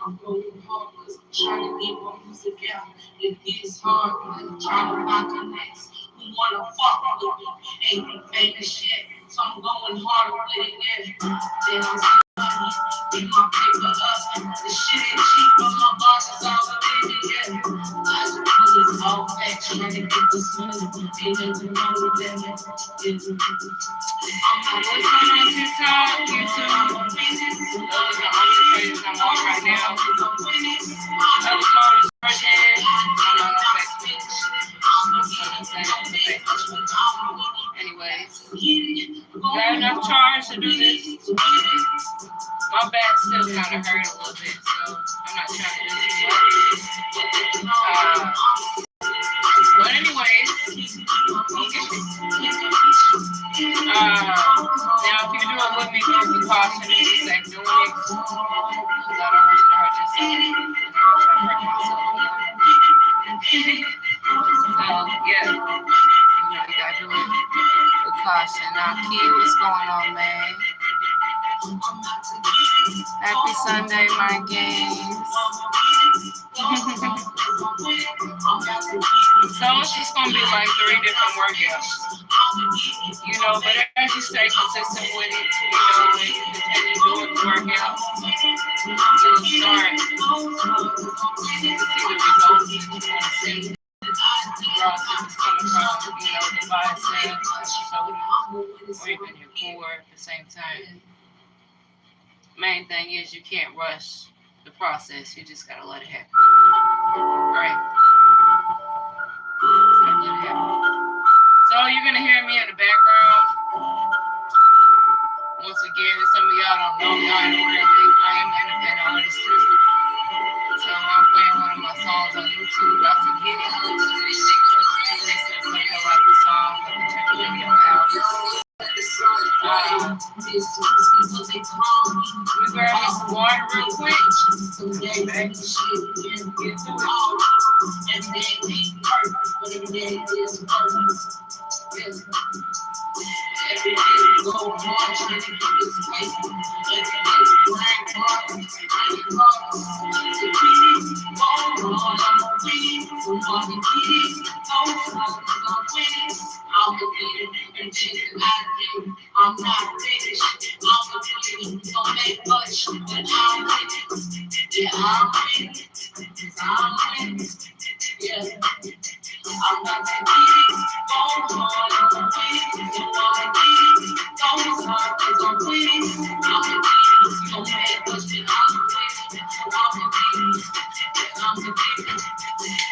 I'm going hard because I'm trying to get my music out. It gets hard, but I'm trying to find connects. Who wanna fuck with me? Ain't no famous yet, so I'm going hard with it, yeah. Then I'm money, get my paper up. The shit ain't cheap, but my boss is all within it, yeah. I just put it all back, trying to get this money. Ain't nothing wrong with that, yeah. What's going on TikTok, YouTube? Those are the only pages I'm on right now. Other phone is working. I'm on Facebook. Anyways, got enough charge to do this. My back still kind of hurt a little bit, so I'm not trying to do too much. But anyways, now if you do it with me, go with caution and be safe doing it. Because I don't want you to hurt yourself. I'm not trying to hurt myself. So yeah, you gotta do it with caution. Now, Key, what's going on, man? Happy Sunday, my games. So it's just gonna be like 3 different workouts, but as you stay consistent with it, and you continue doing the workouts, you'll start to see the results that you want to see. Growth is coming from, the biceps, the shoulders, or even your core at the same time. Main thing is you can't rush the process. You just gotta let it happen. Right? Let it happen. So you're gonna hear me in the background. Once again, some of y'all don't know me. I am an independent artist too. So I'm playing one of my songs on YouTube. I forget it. Something like the song, but check the video out. Let me grab me some water real quick. Get back to shit. Get to it. Every day is perfect, but every day is perfect. Yes. Every day we go hard, trying to get this place. Every day we grind hard, grind hard. Go hard, I'm a winner. So I'm a winner. Go hard, I'm winning. I'm a winner. And just I do. I'm not finished. I'm a winner. Don't make much, but I'm winning. Yeah, I'm winning. I'm winning. Yeah. I'm not to get it. Go hard, I'm a winner. So I'm a winner. Go hard, cause I'm winning. I'm a winner. Don't make much, but I'm a winner. So I'm a winner. I'm a winner.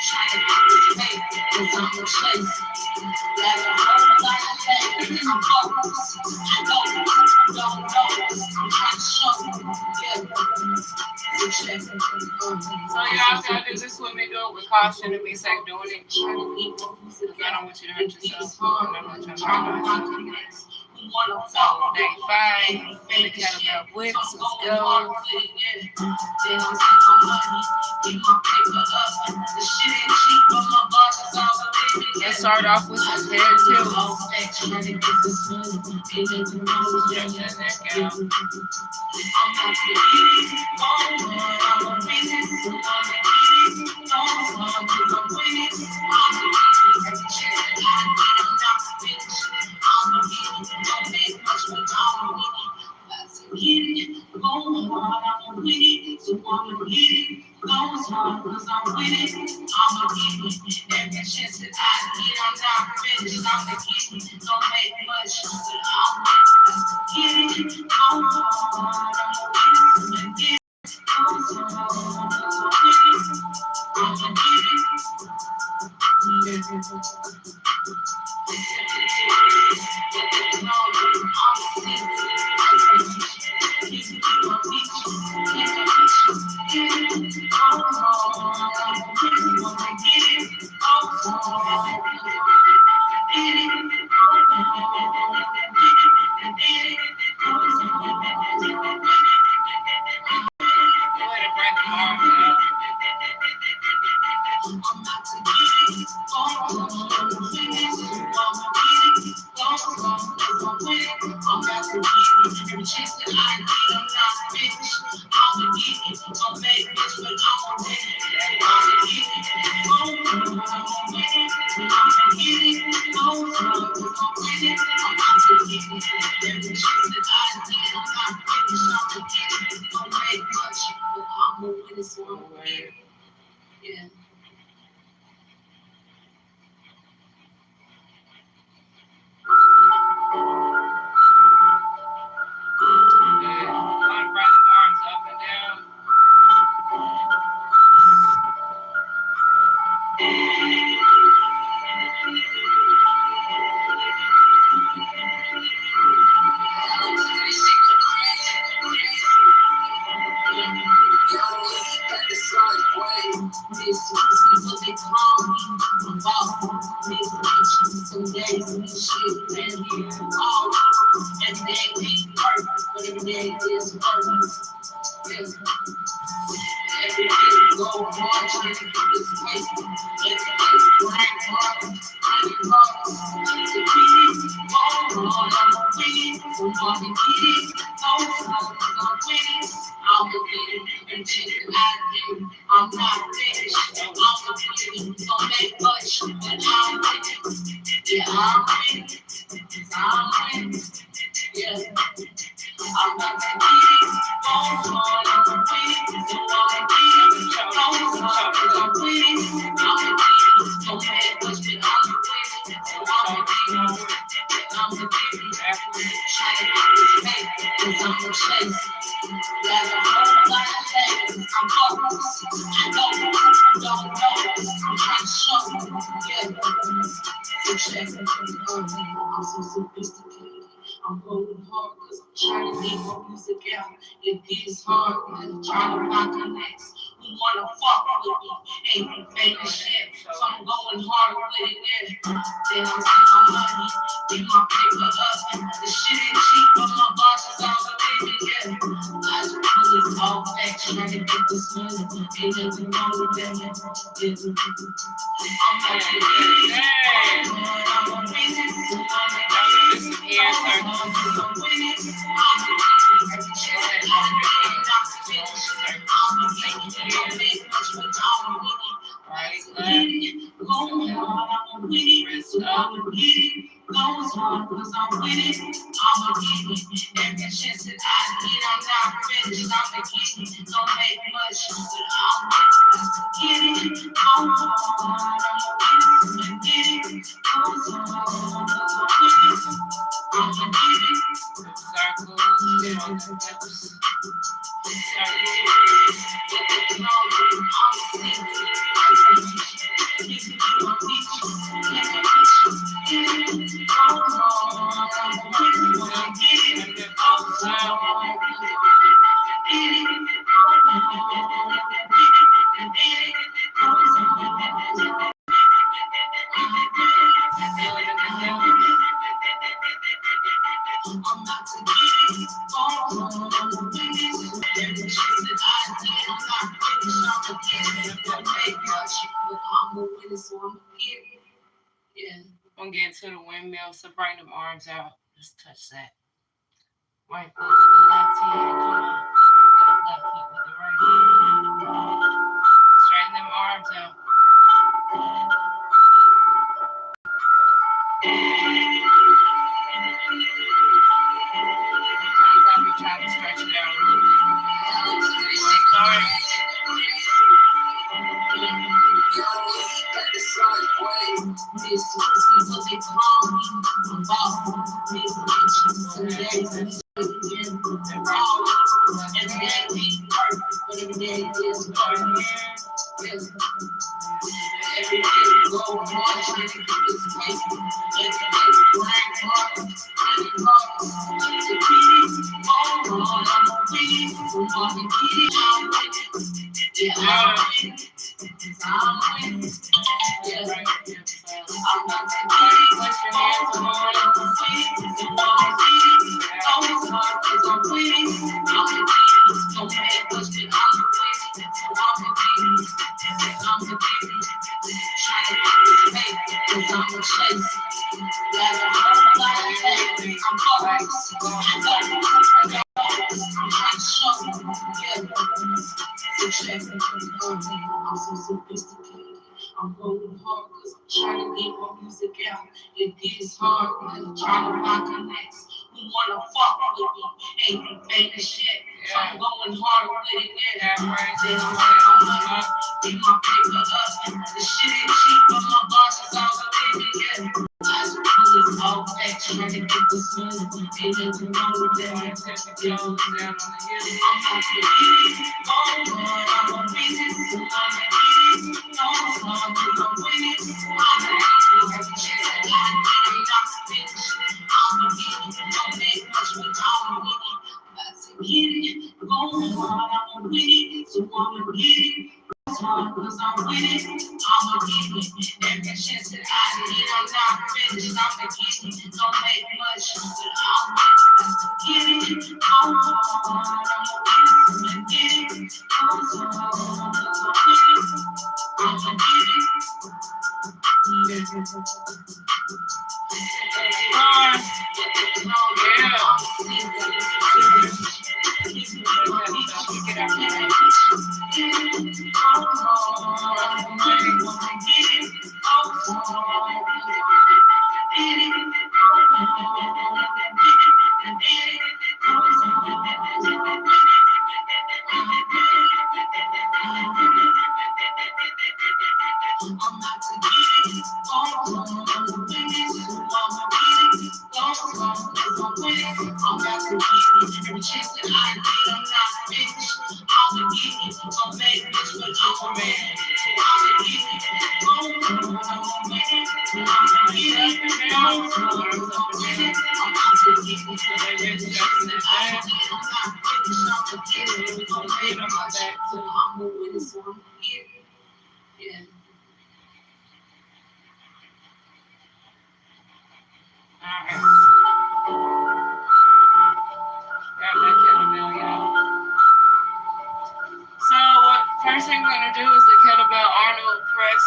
Trying to get this way, cause I'm a chase. Like a whole lot of things. I'm focused. Don't notice. I'm trying to show you. Yeah. So y'all gotta do this with me, do it with caution and be safe doing it. I don't want you to hurt yourself. And I'm not trying to hurt myself. So day 5 in the Kettlebell Blitz. Let's go. Let's start off with some head tilts. Get it, go hard, I'm with it, so I'ma get it, goes hard, cause I'm with it, I'ma get it, every chance that I get, I'm not finished, I'ma get it, don't make much, but I'm with it, get it, go hard, I'm with it, get it, goes hard, I'm with it, I'ma get it. I'm I'ma get it. Don't make bitch, but I'ma win it. I'ma get it. I'ma win it. I'ma get it. I'ma win it. I'm about to get it. Every shit that I did, I'm not finished. I'ma get it. Don't make much, but I'ma win it. So I'ma get it. Yeah. This is what they call me. I'm boss. This bitch. Some days and shit. And here all every day ain't perfect, but every day is perfect. Yes. Every day go hard, trying to get this place. Every day grind hard, grinding hard. To get it, go hard, I'ma win it. So hard to get it, no smoke, I'm winning. I'ma get it, and just I get it. I'm not finished, I'ma get it. Don't make much, but I'm winning. Yeah, I'm winning. I'm winning. Yeah. I'm not to get it. Don't hard, I'm winning. So I'm winning. Don't hard, I'm winning. I'm winning. Don't make much, but I'm winning. So I'm winning. I'm a baby. Trying to get this baby, cause I'm a chase. Got a whole lot of haters. I'm focused. I don't know. I'm trying to show you. Yeah. So check it. I'm so sophisticated. I'm going hard cause I'm trying to get my music out. It gets hard, man. Trying to find connects. Who wanna fuck with me? Ain't famous shit. So I'm going hard with it, yeah. Then I'm seeing my money, get my paper up. The shit ain't cheap, but my boss is all believing, yeah. I just put this all back, trying to get this money. Ain't nothing wrong with that, yeah. I'm not to get it. I'm a business. I'm winning. I'm a business. Just like I'm not finished. I'm a business. I'm big much, but I'm winning. Go hard, I'm winning. So I'm get it. Goes hard, cause I'm winning. I'm a get it. Every chance that I get, I'm not finished. I'm a get it. Don't make much, but I'm winning. Get it. Go hard, I'm winning. Get it. Goes hard, cause I'm winning. I'm a get it. Circles. I'm not to get it. Every chance that I did, I'm not finished. I'm a get it. Don't make much, but I'm a winner, so I'm a get it. Yeah. I'm gonna get into the windmill, so bring them arms out. Let's touch that. Right foot with the left hand. Come on. Left foot with the right hand. Straighten them arms out. Sometimes I'll be trying to stretch it out a little bit. Sorry. This is what they call me. I'm boss. This bitch. Some days and shit. And raw. Every day ain't perfect, but every day is perfect. Yes. Every day go hard, trying to get this place. Every day grind hard, grinding hard. To get it, go hard, I'ma win it. So hard to get it, I'm winning. Yeah, I'm winning. I'm winning. Yeah, I'm not to get it. Go hard, I'ma win it. So hard to get it. Go hard, cause I'm winning. I'm a winner. Don't make much, but I'm a winner. So I'm a winner. I'm a winner. Trying to get this paper, cause I'm a chase. Got a whole lot of haters. I'm focused. I don't know. I'm trying to show you. Yeah. sophisticated. I'm going hard because I'm trying to get my music out. It gets hard, trying to find connects. Who wanna fuck with me? Ain't been famous shit. So I'm going hard with it, yeah. Then I'm like, get my paper up. The shit ain't cheap, but my boss is all the living, yeah. It's all back, trying to get this money. Ain't nothing wrong with that. I'm about to get it. I'm a business. I'm a business. I'm winning. I'm a chance. I'm not finished. I'm a winning. Don't make much, but I'm winning. That's a get it. Going hard. I'm a winning. So I'm a get it. Cause I'm winning, I'm a get it. Every chance that I get, I'm not finished. I'm a get it. Don't make much, but I'm winning. Get it. I'm hard. I'm a get it. Cause I'm winning. I'm a get First thing we're gonna do is the kettlebell Arnold press.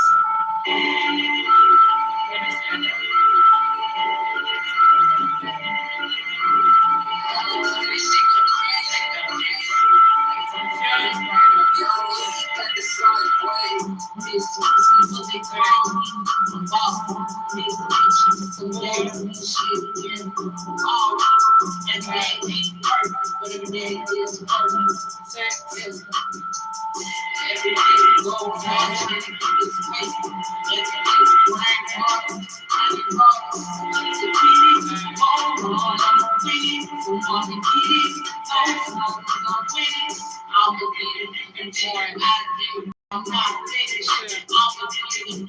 I'm not finished. I'm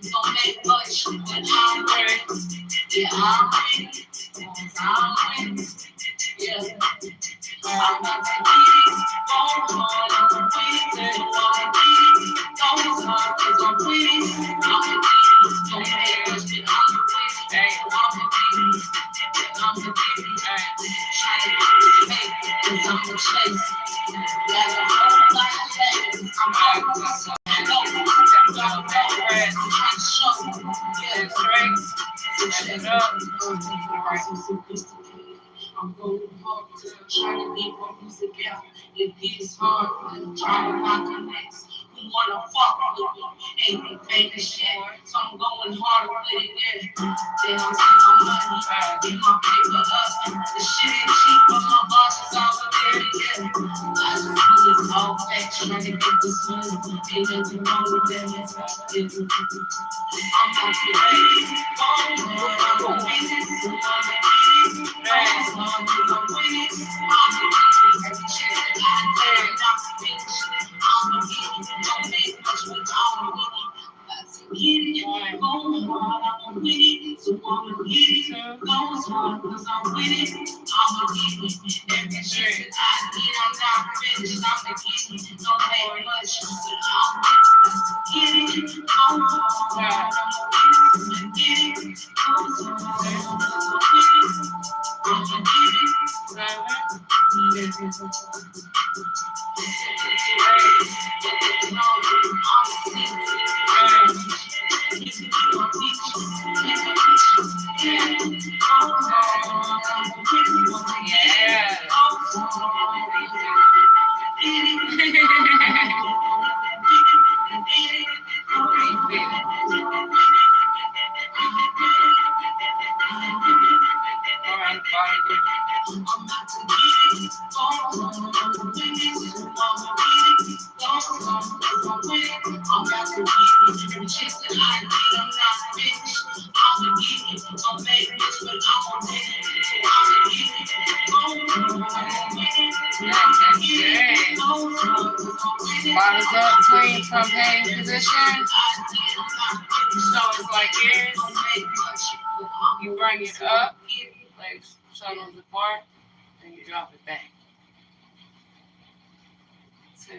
don't make much, but I'm ready. Yeah, I'm ready. I'm ready. Yeah. I'm about to get it. Don't run, I'm winning. So I'm winning. Don't stop, cause I'm winning. I'm winning. Don't make much, but I'm winning. So I'm winning. I'm winning. Trying to get this paper, cause I'm a chase. Got a whole lot of things. I'm out of my I'm going hard, trying to get my music out. It gets hard, trying to find connects. Who wanna fuck with me? Ain't been famous shit, so I'm going hard with it, yeah. Then I'm taking my money, get my paper up. The shit ain't cheap, but my boss is all there, yeah. I just feel it's all back, trying to get this money. Ain't nothing wrong with that, yeah. I'm about to get it. I'm a business, I'm a business. I'm winning. I'm a every chance that I get, I'm not finished. I'm a don't make much, but I'm winning. That's a get it. Going hard, I'm a winning. So I'm a get it. Goes hard, cause I'm winning. I'm a get it. Every chance that I get, I'm not finished. I'm a get it. Don't make much, but I'm winning. That's a get it. Going hard, I'm a get it. Goes hard, cause I'm winning. I'm a get it. position. So it's like this. You bring it up, legs shoulders apart, and you drop it back. 2.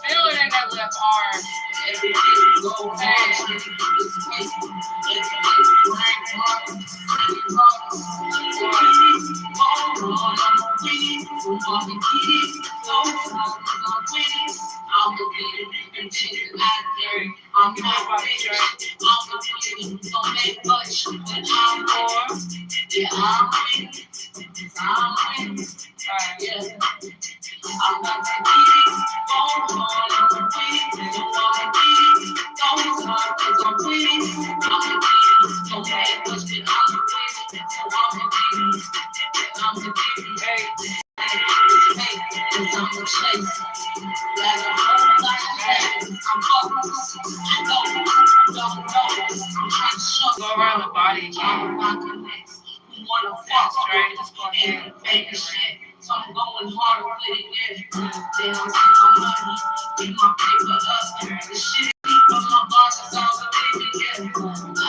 Feel it in that left arm. I'm not rich, don't make much, but I'm more. Yeah, I'm winning. Yeah. I'm not to get it, I'm winning. Don't talk, 'cause I'm winning. I'm winning. Don't make much, but I'm winning. So I'm winning. Hey. Cause I'm a chase. Like a whole lot of hands. I'm focused. I don't know. Go around the body again. We wanna fuck straight. Just go ahead and make it shit. So I'm going hard with it, yeah. Then I'm taking my money, get my paper up. The shit from my boss is all the baby, yeah. I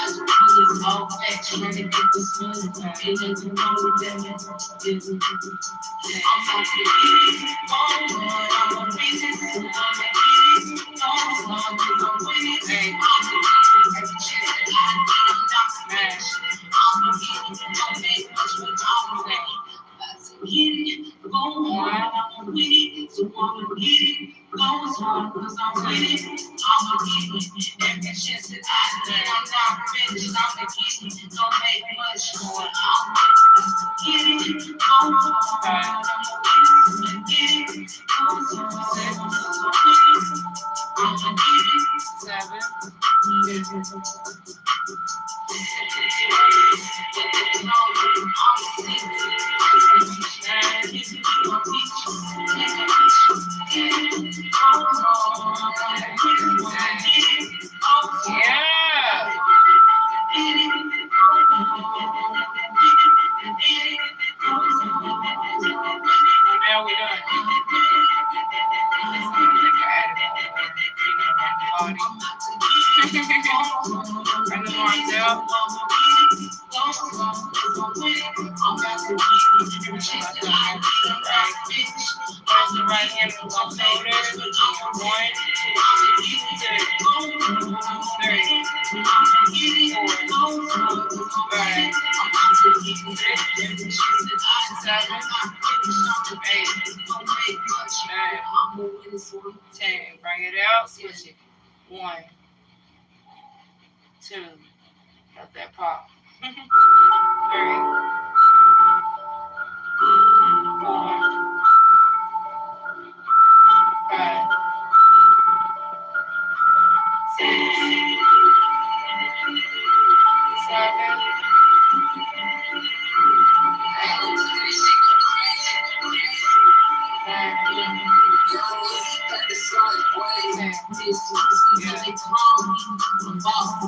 just put this all back, trying to get this money. Ain't nothing wrong with that, yeah. I'm about to get it, I'm a business, I'm a get it. Don't talk, 'cause I'm winning. I'm the business, every chance that I get, I'm not smash. I'm a get it, don't make much, but I'm winning. Get it, go hard, I'm with it, so I'ma get it, go hard, 'cause I'm with it, I'ma get it, every chance that I get, I'm not finished, I'ma get it, don't make much more, I'm with it, so get it, go hard, I'ma get it, go hard, I'm with it, I'ma get it, 7. Now we're done. Bring the arms out. Press the right hand on the shoulder. 1, 2, 3, 4, 5, 6, 7, 8, 9, 10. Bring it out. Switch it. 1, 2. Got that pop. 3, 4, 5, 6, 7, 8, 9, 10.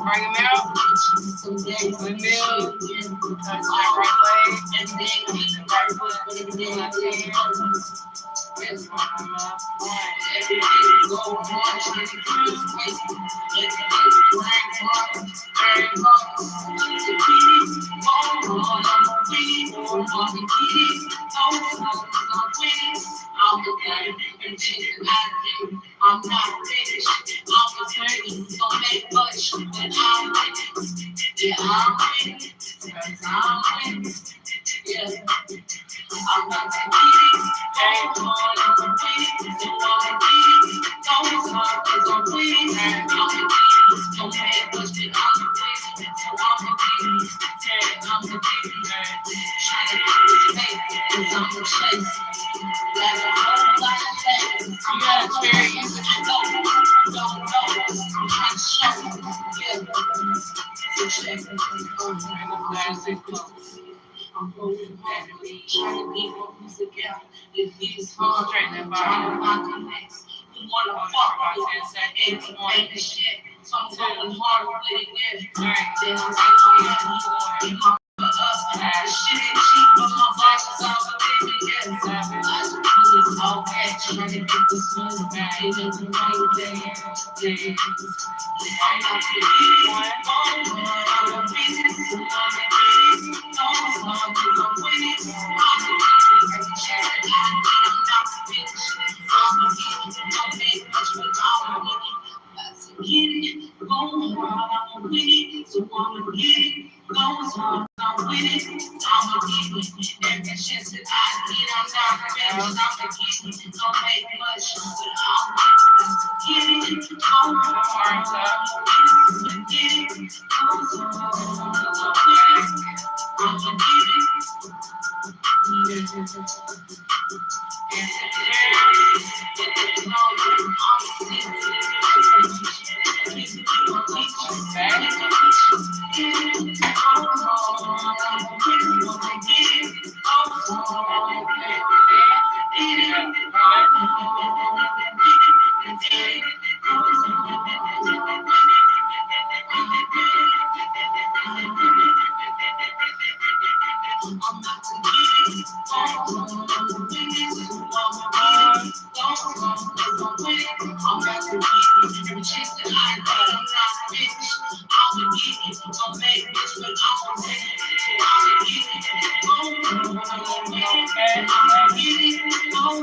Bring him out. Windmill. Touch that right leg. Right foot. Left hand. This one I'm up. 1. Go hard. 2, 3. I'm not finished. I'm a trainee. Don't make much, but I'm winning. Yeah, I'm winning. Cause I'm winning. Yeah. I'm not to get it. Don't hard, I'm winning. So I'm winning. Don't hard, 'cause I'm winning. I'm winning. Don't make much, but I'm winning. So I'm winning. Yeah, I'm winning. Trying to get this fake, 'cause I'm a chase. I'm going hard, trying to get more music out. It is hard, trying to find connects. We wanna fuck with it, and the shit. So I'm going hard with it, yeah. Then I'm saying, the shit ain't cheap, but my vibe is all within me, yeah. I just put it all back, trying to get this money back. It ain't the right day, yeah. I'm not to be one, I'm a business, I'm a business. Don't smile, cause I'm winning. I'm a business, every chance that I get, I'm not to finish. I'm a business, don't make much, but I'm winning. That's a get it, going hard, I'm a win it, so I'ma get it. Goes hard, I'm with it, I'm a get it. Every chance that I get, I'm not finished. I'm a get it, don't make much, but I'm winning. That's a get it, going hard, I'm a get it. Goes hard, I'm with it, I'm a get it. I'm not to get it. I'm not to get it. Every chance that I get, I'm not finished. I'ma get it. Don't make this, but I'ma get it. I'ma get it. I'ma get it. I'm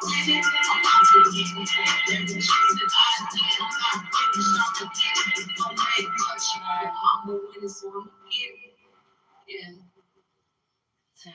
with it. I'm not to get it. Every chance that I get, I'm not finished. I'ma get it. Don't make much. I'ma win it, so I'ma get it. Yeah. 10.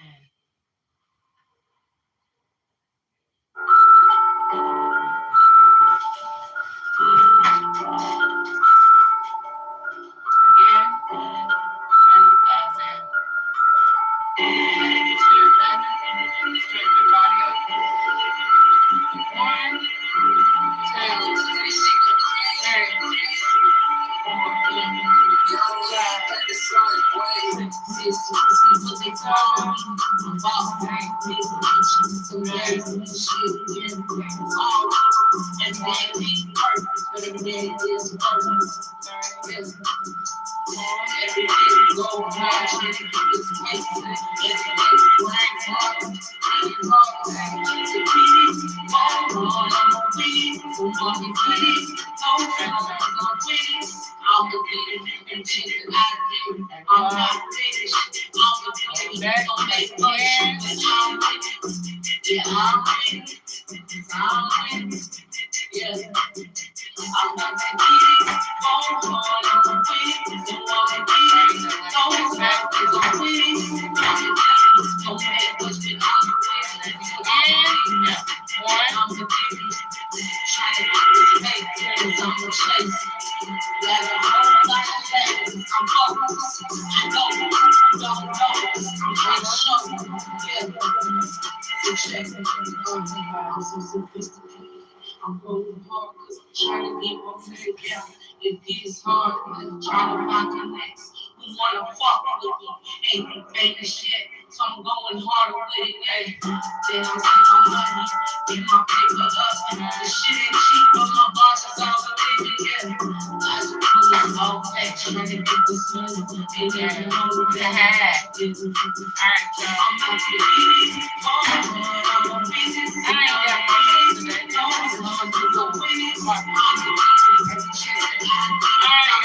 I'm going hard because I'm trying to get more music out. It is hard, I'm trying to find connects. Who wanna fuck with me? Ain't been famous shit, so I'm going hard with it. Hey, then I'm spending my money, get my paper up. The shit ain't cheap, but my boss is all within it. Yeah, I just pull it all back, trying to get this money. Ain't even know what to have. Alright, I'm not to get it. I'm a business. I ain't got my money today. Alright,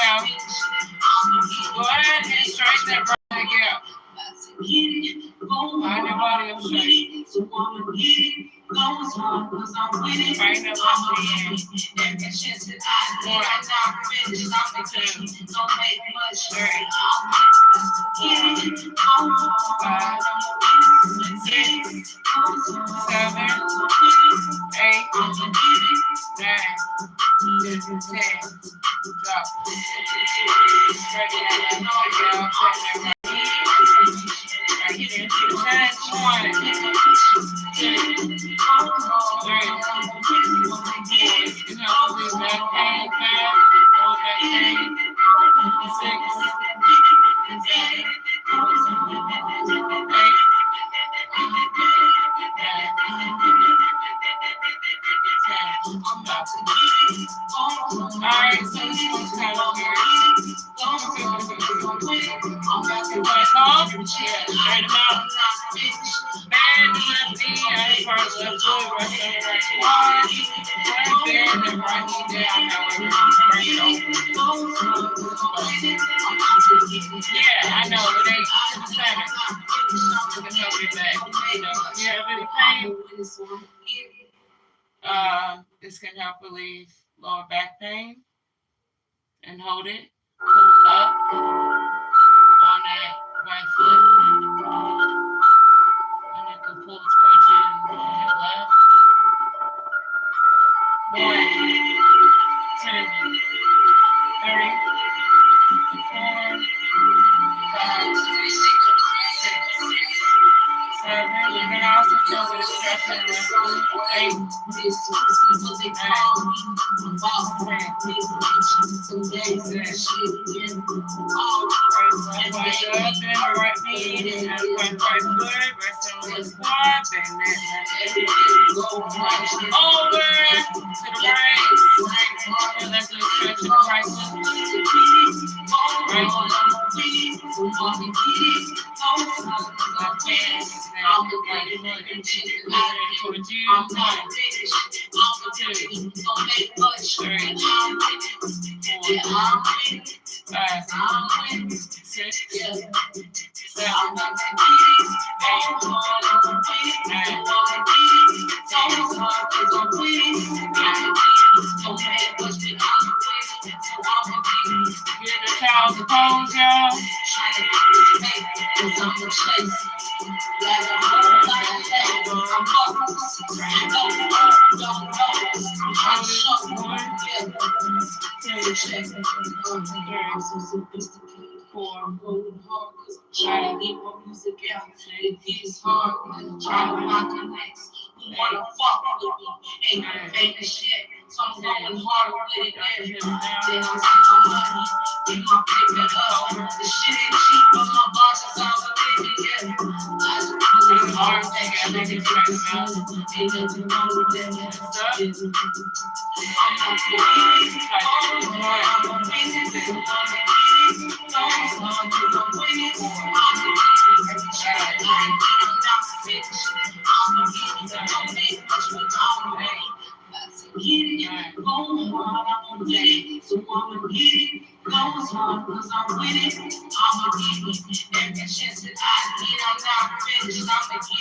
y'all. Go ahead and straighten that right out. Find your body up straight. So I'ma get it. Goes hard, cause I'm winning. Right now, I'm every chance that I get, I'm not finished. I'm a king. Don't make much. I'll get it. Go hard. 5, 6, 7, 8, 9, 10. Drop. Stretch that out. Right here. 1, 2, 3, 4. You know, we back pain, 5, 4 back pain, 6, 7, 8, 9, 10. Alright, so this one's kind of weird. Straight out. Bend the left knee, outer part of the left foot, rest over right quad. Bend the right knee down, however, bring it over. Yeah, I know, it ain't to the center. It's gonna help your back. You know, if you have any pain, this can help relieve lower back pain. And hold it. Pull up on that right foot. And you can pull towards you on that left. 1, 2, 3, 4, 5, 6, 7. You can also feel the stretch in the left foot. 8, 9, 10. Right leg up, bend the right knee, and right foot, rest on the quad, bend that over to the right, and let's do a stretch in the right foot. Right foot. Left hand, now right foot, towards you. 1, 2, 3, 4, 5, 6, 7, 8, 9, 10. Get the child's pose, y'all. Trying to get more music out. It gets hard. Trying to find connects. We wanna fuck with you. Ain't gonna make this shit. So I'm going hard with it. Then I'm taking my money. Get my payment up. The shit ain't cheap, but my boss is all the living. Yeah. I just really hard. I think it's right now. Ain't nothing wrong with that. I'm not too easy. I'm gonna be this.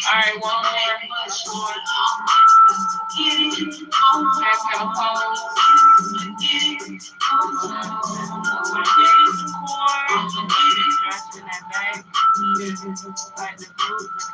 Alright, one more. Exhale, pose. Stretching that back. Like the glutes and come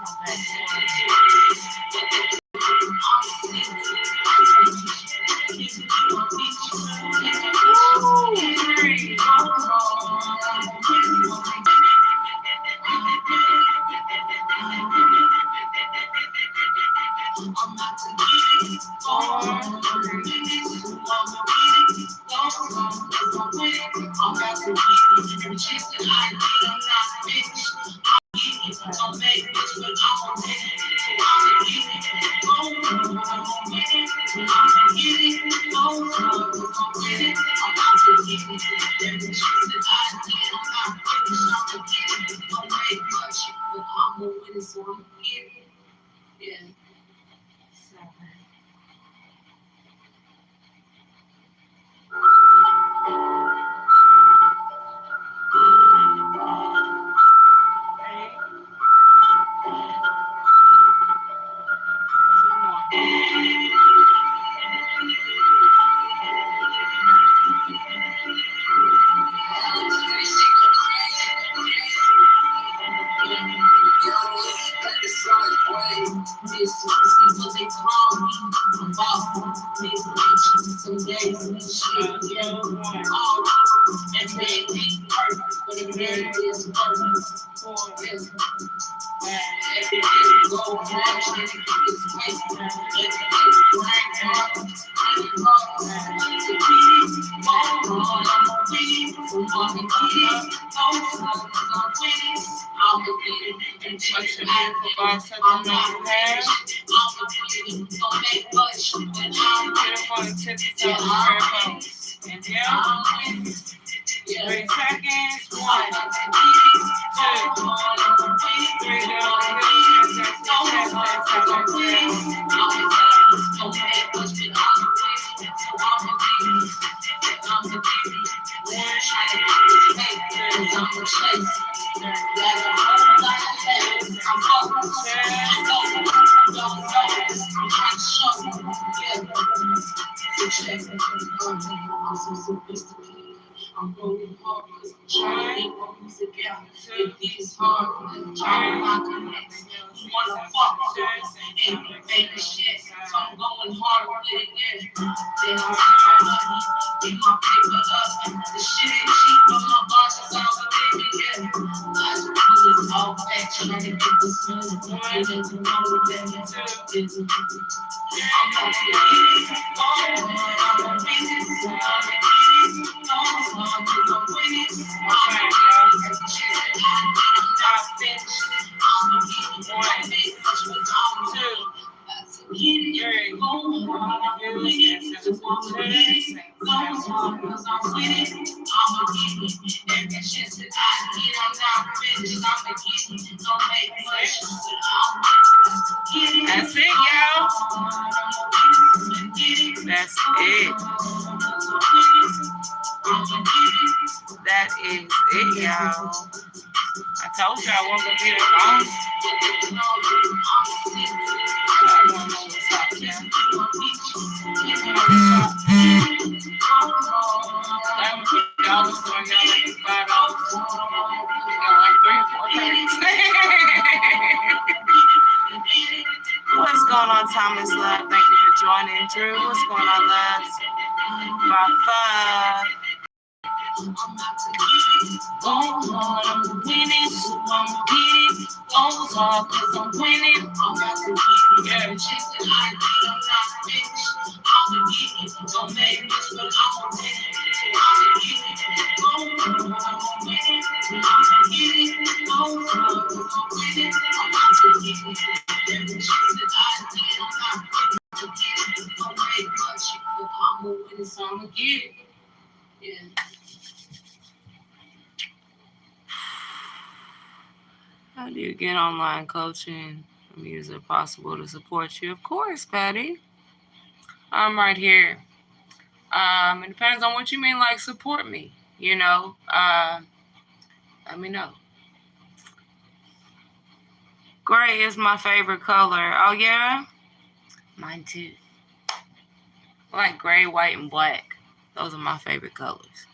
back Get up on the tippy toes, prayer pose. Inhale. 30 seconds. 1, 2, 3, down the heels, chest, I'm so sophisticated. I'm going hard because I'm trying to get my music out. It gets hard, I'm trying to lock the next. You wanna fuck and you famous shit. So I'm going hard with it, yeah. Then I'm spending my money, get my paper up. The shit ain't cheap, but my boss is all within me, yeah. I just put this all back, trying to get this money. It ain't wrong with that, I'm about to get it. I'm a business, I'm a That's it, y'all. That's it. That is it, y'all. I told you I wasn't gonna be that long. What's going on, Thomas Love? Thank you for joining. Drew, what's going on, love? Rafa. I'm winning, so I'm getting goals hard cause I'm winning. I'm about to get every chance that I get, I'm not finished. I'ma get it, don't make this, but I'ma win it. I'ma get it, I'ma win it. I'ma get it, goals hard cause I'm winning. I'm about to get it, every chance that I get, I'm not finished. Don't make much, but I'ma win it, so I'ma get it. Yeah. How do you get online coaching? Is it possible to support you? Of course, Patty. I'm right here. It depends on what you mean, like support me. You know, let me know. Gray is my favorite color. Oh yeah, mine too. I like gray, white, and black. Those are my favorite colors.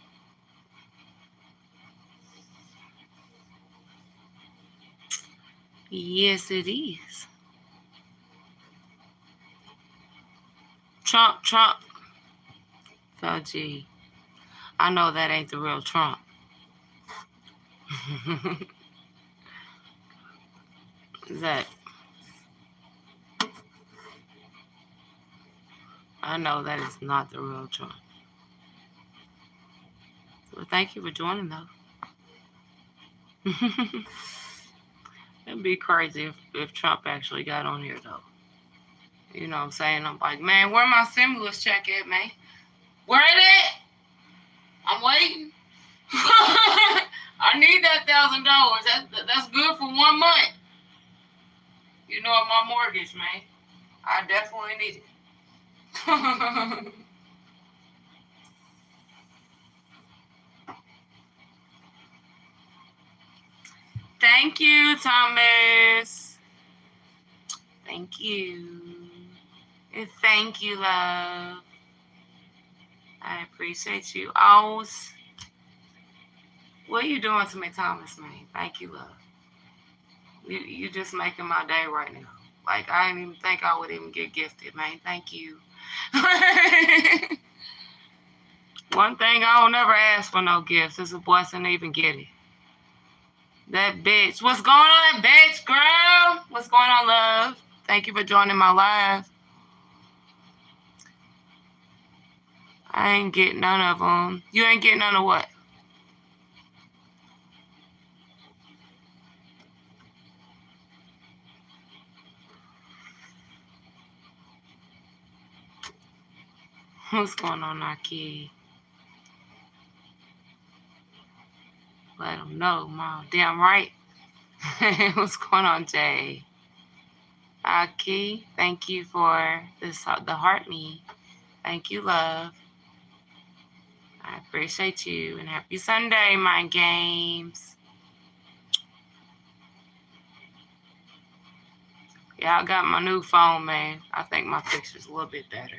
Yes, it is. Trump. Fauci. I know that ain't the real Trump. I know that is not the real Trump. Well, thank you for joining, though. It'd be crazy if Trump actually got on here, though. You know what I'm saying? I'm like, man, where my stimulus check at, man? Where it at? I'm waiting. I need that $1,000. That's good for 1 month. You know, my mortgage, man. I definitely need it. Thank you, Thomas. Thank you. And thank you, love. I appreciate you. Always. What are you doing to me, Thomas, man? Thank you, love. You just making my day right now. Like, I didn't even think I would even get gifted, man. Thank you. One thing I don't never ask for no gifts. It's a blessing to even get it. That bitch. What's going on, bitch, girl? What's going on, love? Thank you for joining my live. I ain't getting none of them. You ain't getting none of what? What's going on, Aki? Let them know, Mom. Damn right. What's going on, Jay? Aki, thank you for the heart me. Thank you, love. I appreciate you, and happy Sunday, Mind Games. Yeah, I got my new phone, man. I think my picture's a little bit better.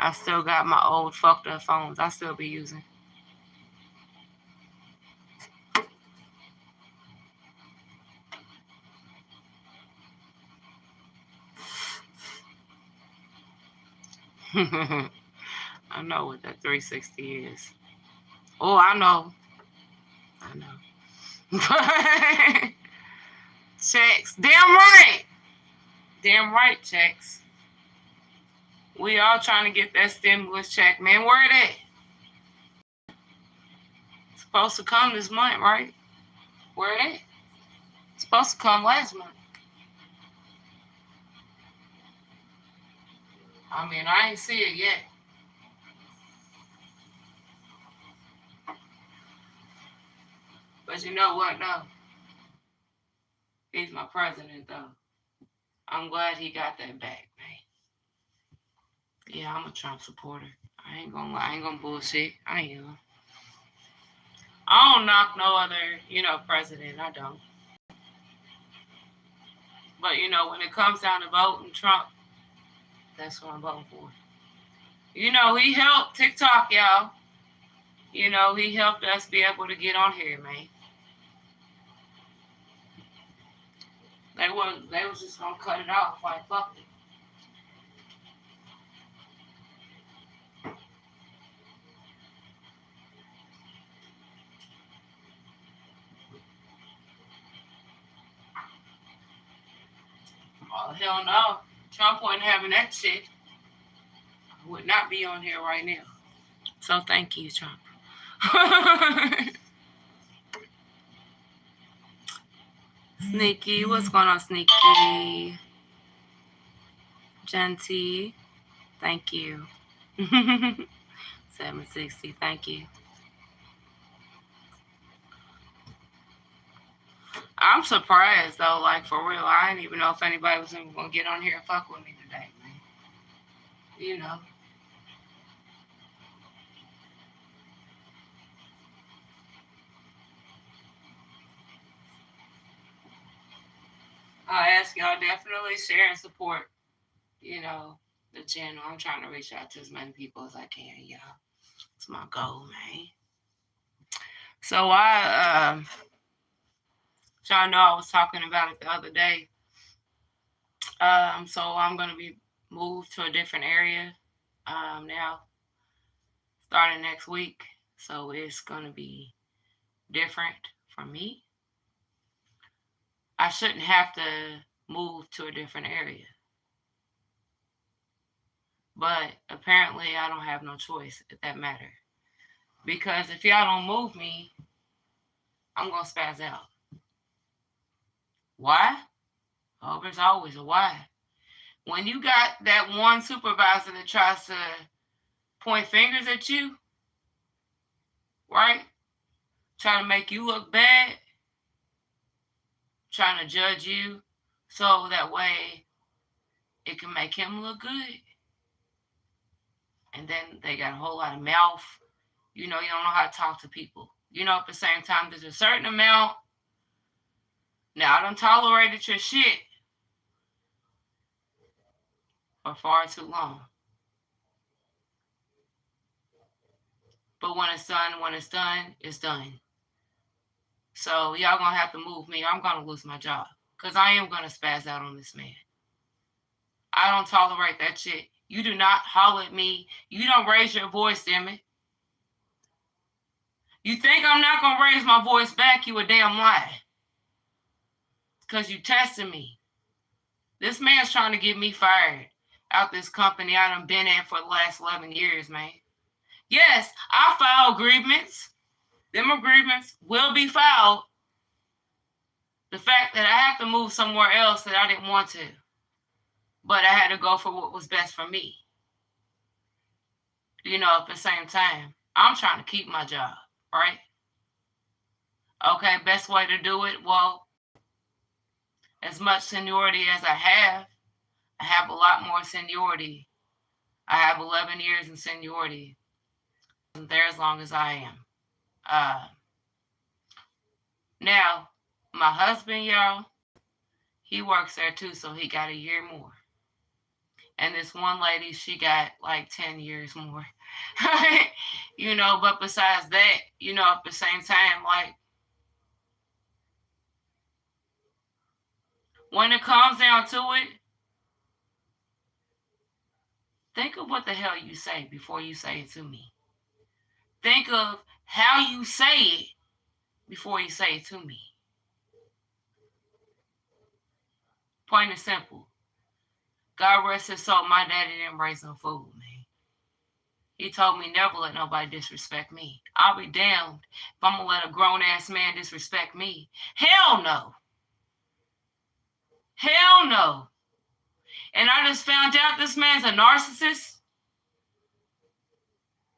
I still got my old fucked up phones I still be using. I know what that 360 is. Oh, I know. Checks. Damn right. Damn right, checks. We all trying to get that stimulus check, man. Where it at? It's supposed to come this month, right? Where it at? It's supposed to come last month. I mean, I ain't see it yet. But you know what, though? He's my president, though. I'm glad he got that back, man. Yeah, I'm a Trump supporter. I ain't gonna lie. I ain't gonna bullshit. I am. I don't knock no other, president. I don't. But, when it comes down to voting Trump, that's what I'm voting for. He helped TikTok, y'all. He helped us be able to get on here, man. They was just gonna cut it off. Like, fuck it. Oh, hell no. Trump wasn't having that shit. I would not be on here right now. So thank you, Trump. Sneaky, what's going on, Sneaky? Genty, thank you. 760, thank you. I'm surprised though, like for real. I didn't even know if anybody was even gonna get on here and fuck with me today, man. I ask y'all definitely share and support, the channel. I'm trying to reach out to as many people as I can, y'all. It's my goal, man. So y'all know I was talking about it the other day. So I'm gonna be moved to a different area now, starting next week. So it's gonna be different for me. I shouldn't have to move to a different area. But apparently I don't have no choice at that matter. Because if y'all don't move me, I'm going to spaz out. Why? Oh, there's always a why. When you got that one supervisor that tries to point fingers at you, right? Trying to make you look bad, trying to judge you, so that way it can make him look good. And then they got a whole lot of mouth. You don't know how to talk to people. At the same time, there's a certain amount. Now, I done tolerated your shit for far too long. But when it's done, it's done. So y'all gonna have to move me. I'm gonna lose my job. Because I am gonna spaz out on this man. I don't tolerate that shit. You do not holler at me. You don't raise your voice, damn it. You think I'm not gonna raise my voice back? You a damn lie. Because you testing me. This man's trying to get me fired out this company I done been at for the last 11 years, man. Yes, I file agreements. Them agreements will be filed. The fact that I have to move somewhere else that I didn't want to. But I had to go for what was best for me. at the same time, I'm trying to keep my job, right? Okay, best way to do it, well, as much seniority as I have a lot more seniority. I have 11 years in seniority. I'm there as long as I am. Now, my husband, y'all, he works there too, so he got a year more. And this one lady, she got like 10 years more. But besides that, at the same time, like, when it comes down to it, think of what the hell you say before you say it to me. Think of how you say it before you say it to me. Plain and simple. God rest his soul, my daddy didn't raise no fool, man. He told me never let nobody disrespect me. I'll be damned if I'm going to let a grown-ass man disrespect me. Hell no. Hell no. And I just found out this man's a narcissist.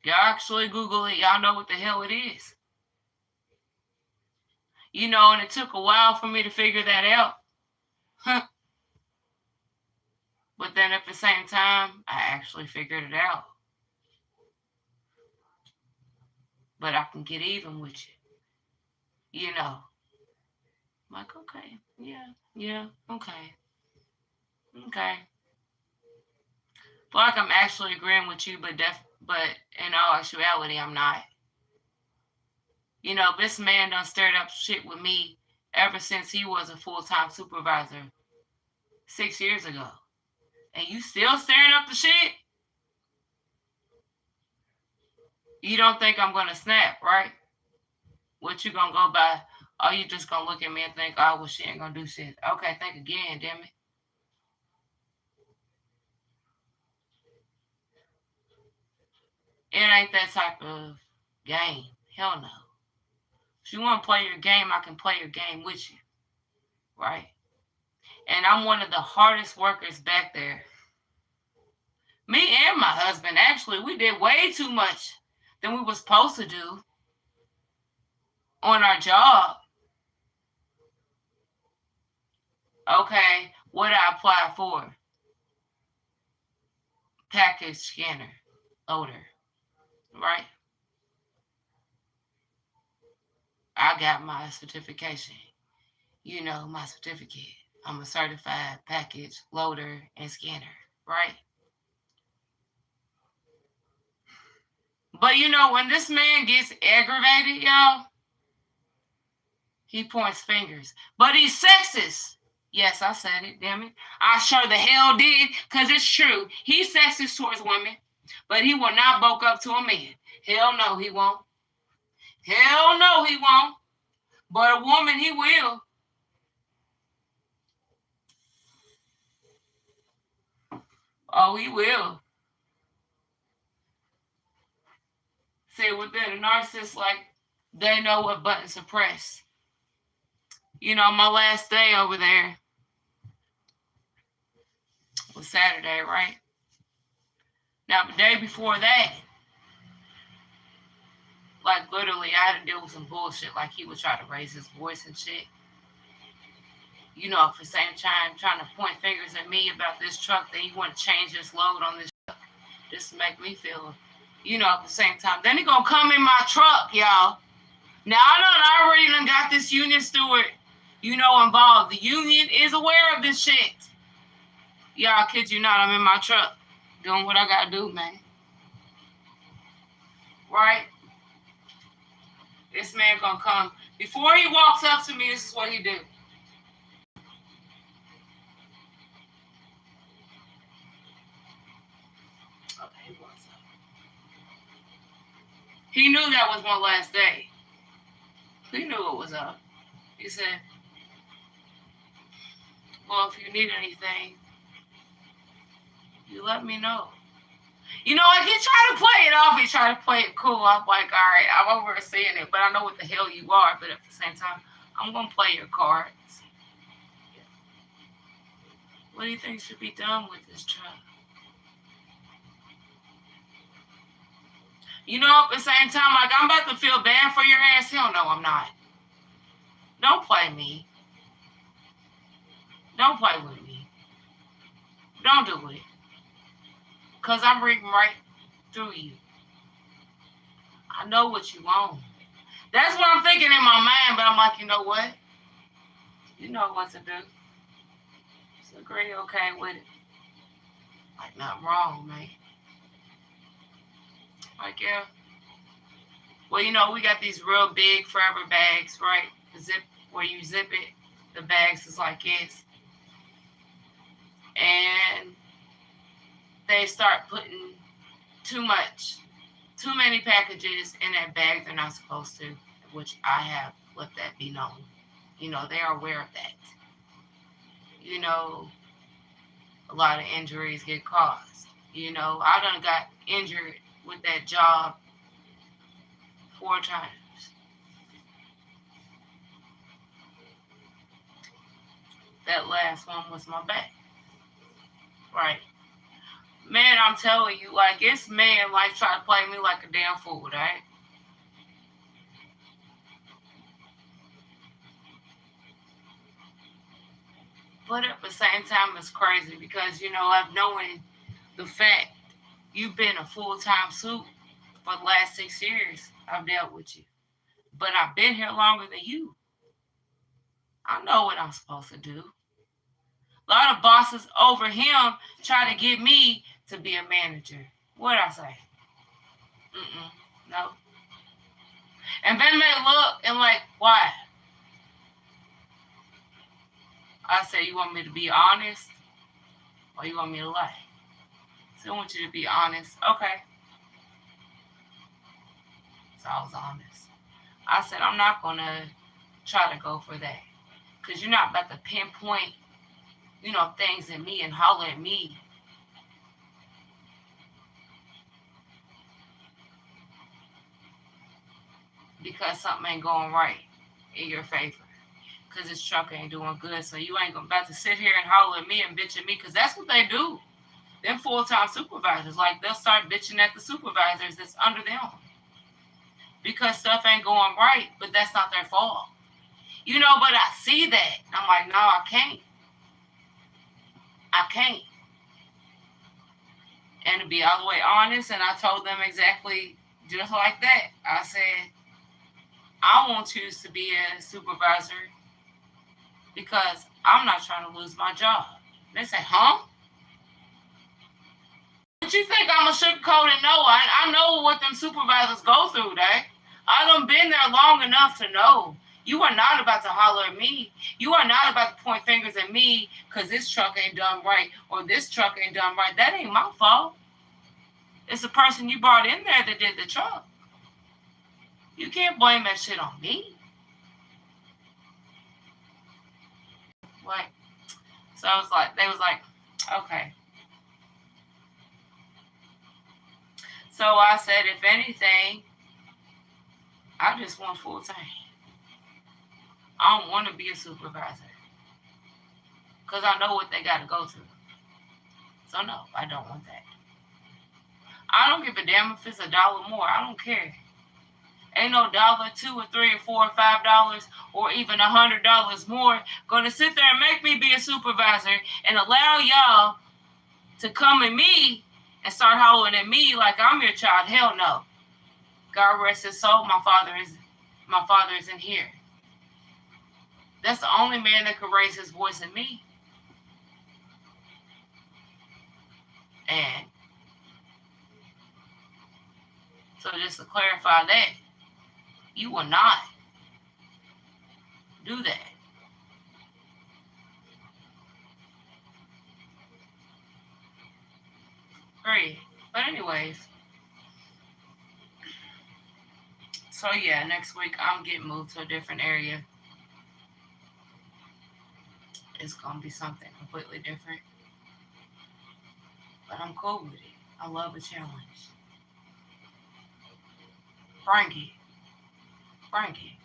Y'all actually Google it. Y'all know what the hell it is. And it took a while for me to figure that out. But then at the same time, I actually figured it out. But I can get even with you. I'm like, okay, yeah, okay. Feel like I'm actually agreeing with you, but in all actuality, I'm not. This man done stirred up shit with me ever since he was a full-time supervisor 6 years ago. And you still stirring up the shit? You don't think I'm going to snap, right? What you going to go by? Oh, you just going to look at me and think, oh, well, she ain't going to do shit. Okay, think again, damn it. It ain't that type of game. Hell no. If you want to play your game, I can play your game with you. Right? And I'm one of the hardest workers back there. Me and my husband, actually, we did way too much than we were supposed to do on our job. Okay, what did I apply for? Package scanner, loader, right? I got my certification. My certificate. I'm a certified package loader and scanner, right? But when this man gets aggravated, y'all, he points fingers. But he's sexist. Yes, I said it, damn it. I sure the hell did, because it's true. He's sexist towards women, but he will not bulk up to a man. Hell no, he won't. Hell no, he won't. But a woman, he will. Oh, he will. See, with that, a narcissist, like, they know what buttons to press. My last day over there was Saturday, right? Now, the day before that, like, literally, I had to deal with some bullshit. Like, he would try to raise his voice and shit. At the same time, trying to point fingers at me about this truck, that he want to change his load on this truck just to make me feel, at the same time. Then he gonna come in my truck, y'all. Now, I already done got this union steward, involved. The union is aware of this shit. Y'all, kid you not, I'm in my truck doing what I gotta do, man. Right? This man gonna come. Before he walks up to me, this is what he do. Okay, he walks up. He knew that was my last day. He knew it was up. He said, well, if you need anything, you let me know. Like, he tried to play it off. He tried to play it cool. I'm like, all right, I'm overseeing it, but I know what the hell you are. But at the same time, I'm going to play your cards. What do you think should be done with this truck? You know, at the same time, like, I'm about to feel bad for your ass. Hell no, I'm not. Don't play me. Don't play with me. Don't do it. Because I'm reading right through you. I know what you want. That's what I'm thinking in my mind, but I'm like, you know what? You know what to do. Just agree, okay with it. Like, nothing wrong, man. Like, yeah. Well, you know, we got these real big forever bags, right? Zip, where you zip it, the bags is like this. And they start putting too many packages in that bag they're not supposed to, which I have let that be known. You know, they are aware of that. You know, a lot of injuries get caused. You know, I done got injured with that job 4 times. That last one was my back. Right. Man, I'm telling you, like, it's man like try to play me like a damn fool, right? But at the same time, it's crazy because, you know, I've known the fact you've been a full-time suit for the last 6 years. I've dealt with you. But I've been here longer than you. I know what I'm supposed to do. A lot of bosses over him try to get me to be a manager. What'd I say? No. And then they look and like, why? I say, you want me to be honest or you want me to lie? So I want you to be honest. Okay. So I was honest. I said, I'm not going to try to go for that. Because you're not about to pinpoint, you know, things at me and holler at me. Because something ain't going right in your favor. Because this truck ain't doing good. So you ain't about to sit here and holler at me and bitch at me. Because that's what they do. Them full-time supervisors, like, they'll start bitching at the supervisors that's under them. Because stuff ain't going right, but that's not their fault. You know, but I see that. I'm like, no, I can't. I can't. And to be all the way honest, and I told them exactly just like that. I said, I won't choose to be a supervisor because I'm not trying to lose my job. They say, huh? But you think I'm a sugarcoat it? No, I know what them supervisors go through, Dad. I done been there long enough to know. You are not about to holler at me. You are not about to point fingers at me because this truck ain't done right or this truck ain't done right. That ain't my fault. It's the person you brought in there that did the truck. You can't blame that shit on me. Like, so I was like, they was like, okay. So I said, if anything, I just want full time. I don't want to be a supervisor because I know what they got to go through. So no, I don't want that. I don't give a damn if it's $1 more. I don't care. Ain't no $1, $2 or $3 or $4 or $5 or even $100 more gonna sit there and make me be a supervisor and allow y'all to come at me and start hollering at me like I'm your child. Hell no. God rest his soul. My father is in here. That's the only man that could raise his voice at me. And so just to clarify that, you will not do that. Great. But anyways, so yeah, next week I'm getting moved to a different area. It's gonna be something completely different. But I'm cool with it. I love a challenge. Bring it. Bring it.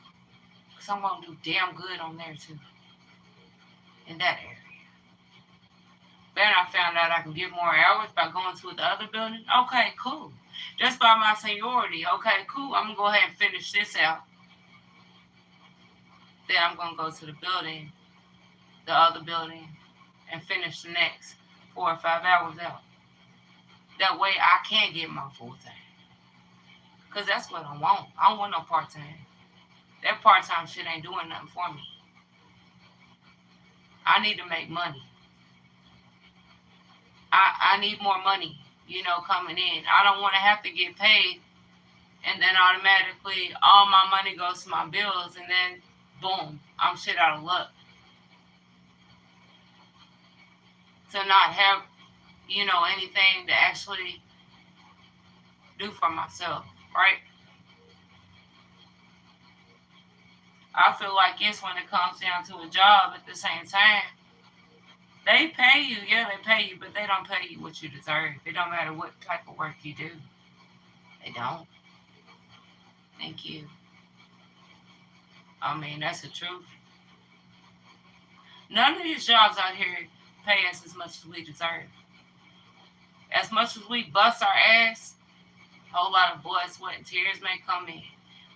Because I'm gonna do damn good on there too. In that area. Then I found out I can get more hours by going to the other building. Okay, cool. Just by my seniority. Okay, cool. I'm going to go ahead and finish this out. Then I'm going to go to the other building, and finish the next 4 or 5 hours out. That way I can get my full time. Because that's what I want. I don't want no part-time. That part-time shit ain't doing nothing for me. I need to make money. I need more money, coming in. I don't want to have to get paid and then automatically all my money goes to my bills and then boom, I'm shit out of luck. To not have, anything to actually do for myself, right? I feel like it's when it comes down to a job at the same time. They pay you, yeah, they pay you, but they don't pay you what you deserve. It don't matter what type of work you do. They don't. Thank you. I mean, that's the truth. None of these jobs out here pay us as much as we deserve. As much as we bust our ass, a whole lot of blood, sweat, and tears may come in.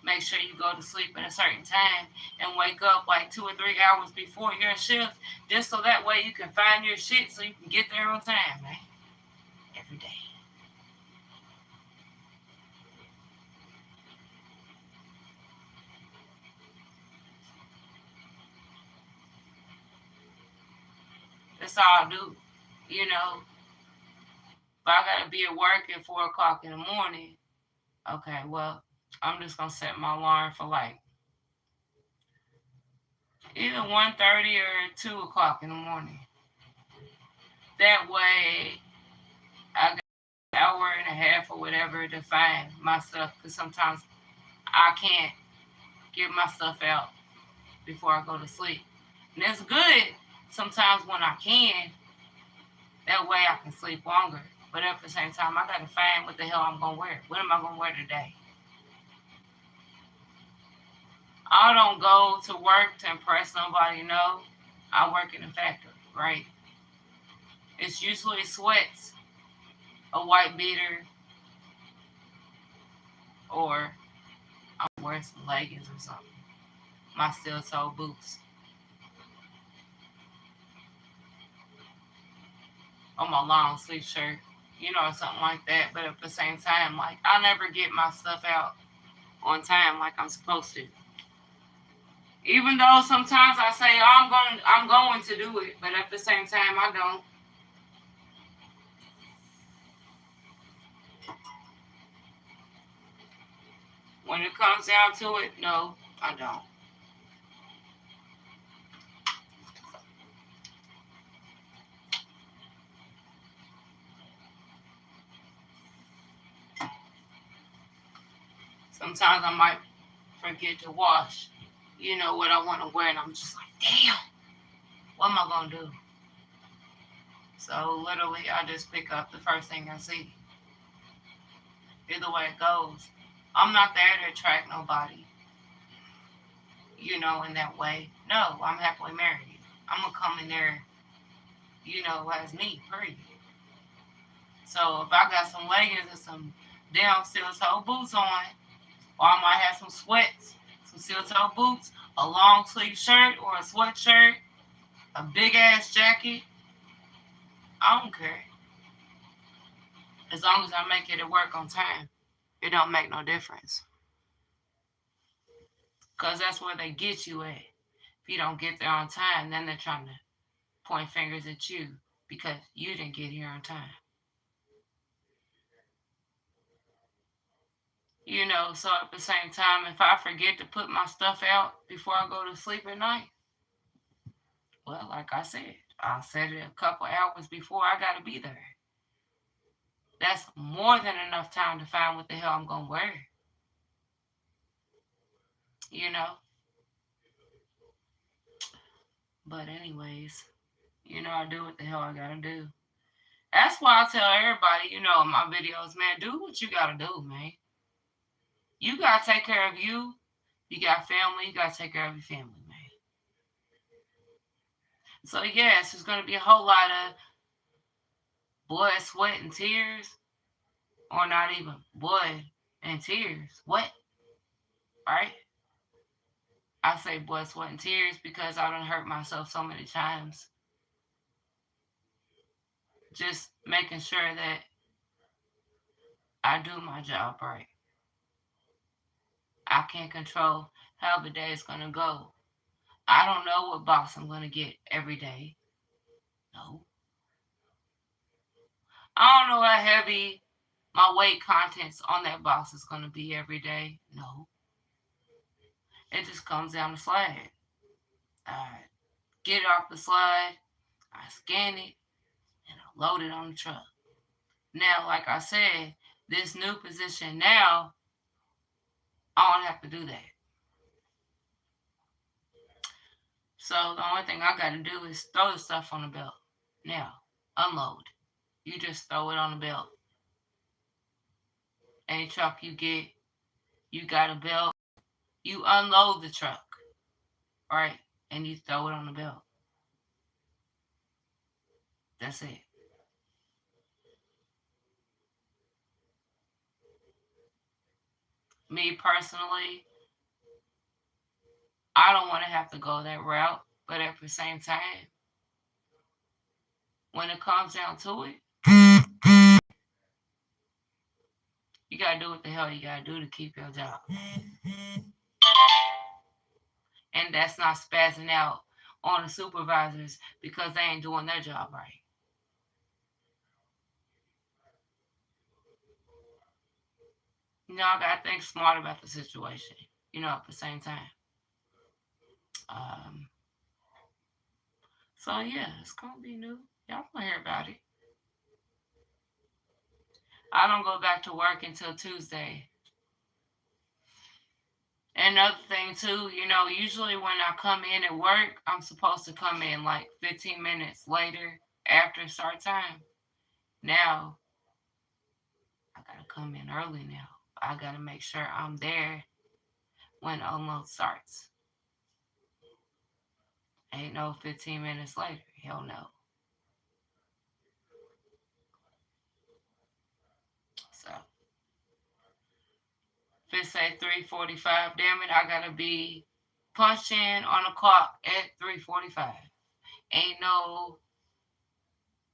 Make sure you go to sleep at a certain time and wake up like 2 or 3 hours before your shift, just so that way you can find your shit so you can get there on time, man. Every day. That's all I do, If I gotta be at work at 4 o'clock in the morning, okay, well, I'm just gonna set my alarm for like either 1:30 or 2 o'clock in the morning. That way, I got an hour and a half or whatever to find my stuff, because sometimes I can't get my stuff out before I go to sleep. And it's good sometimes when I can. That way I can sleep longer. But at the same time, I got to find what the hell I'm going to wear. What am I going to wear today? I don't go to work to impress nobody, no. I work in a factory, right? It's usually sweats, a white beater, or I'm wearing some leggings or something. My steel-toe boots. Or my long sleeve shirt, or something like that. But at the same time, like, I never get my stuff out on time like I'm supposed to. Even though sometimes I say, oh, I'm going to do it, but at the same time, I don't. When it comes down to it, no, I don't. Sometimes I might forget to wash, what I want to wear, and I'm just like, damn, what am I going to do? So literally, I just pick up the first thing I see. Either way it goes. I'm not there to attract nobody, in that way. No, I'm happily married. I'm going to come in there, as me, period. So if I got some leggings and some damn steel-toe boots on, or I might have some sweats, some steel-toe boots, a long sleeve shirt or a sweatshirt, a big ass jacket, I don't care. As long as I make it at work on time, it don't make no difference. Because that's where they get you at. If you don't get there on time, then they're trying to point fingers at you because you didn't get here on time. So at the same time, if I forget to put my stuff out before I go to sleep at night, well, like I said, I'll set it a couple hours before I got to be there. That's more than enough time to find what the hell I'm going to wear. But anyways, I do what the hell I got to do. That's why I tell everybody, in my videos, man, do what you got to do, man. You got to take care of you. You got family. You got to take care of your family, man. So, yes, there's going to be a whole lot of blood, sweat, and tears, or not even blood and tears. What? Right? I say blood, sweat, and tears because I done hurt myself so many times. Just making sure that I do my job right. I can't control how the day is going to go. I don't know what box I'm going to get every day. No. I don't know how heavy my weight contents on that box is going to be every day. No. It just comes down the slide. I get it off the slide, I scan it, and I load it on the truck. Now, like I said, this new position now, I don't have to do that. So the only thing I got to do is throw the stuff on the belt. Now, unload. You just throw it on the belt. Any truck you get, you got a belt. You unload the truck, right? And you throw it on the belt. That's it. Me personally, I don't want to have to go that route, but at the same time, when it comes down to it, you gotta do what the hell you gotta do to keep your job. And that's not spazzing out on the supervisors because they ain't doing their job right. I gotta think smart about the situation, at the same time. Um, so yeah, it's gonna be new. Y'all gonna hear about it. I don't go back to work until Tuesday. And another thing too, usually when I come in at work, I'm supposed to come in like 15 minutes later after start time. Now, I gotta come in early now. I gotta make sure I'm there when unload starts. Ain't no 15 minutes later. Hell no. So, if it say 3:45, damn it, I gotta be punched in on the clock at 3:45. Ain't no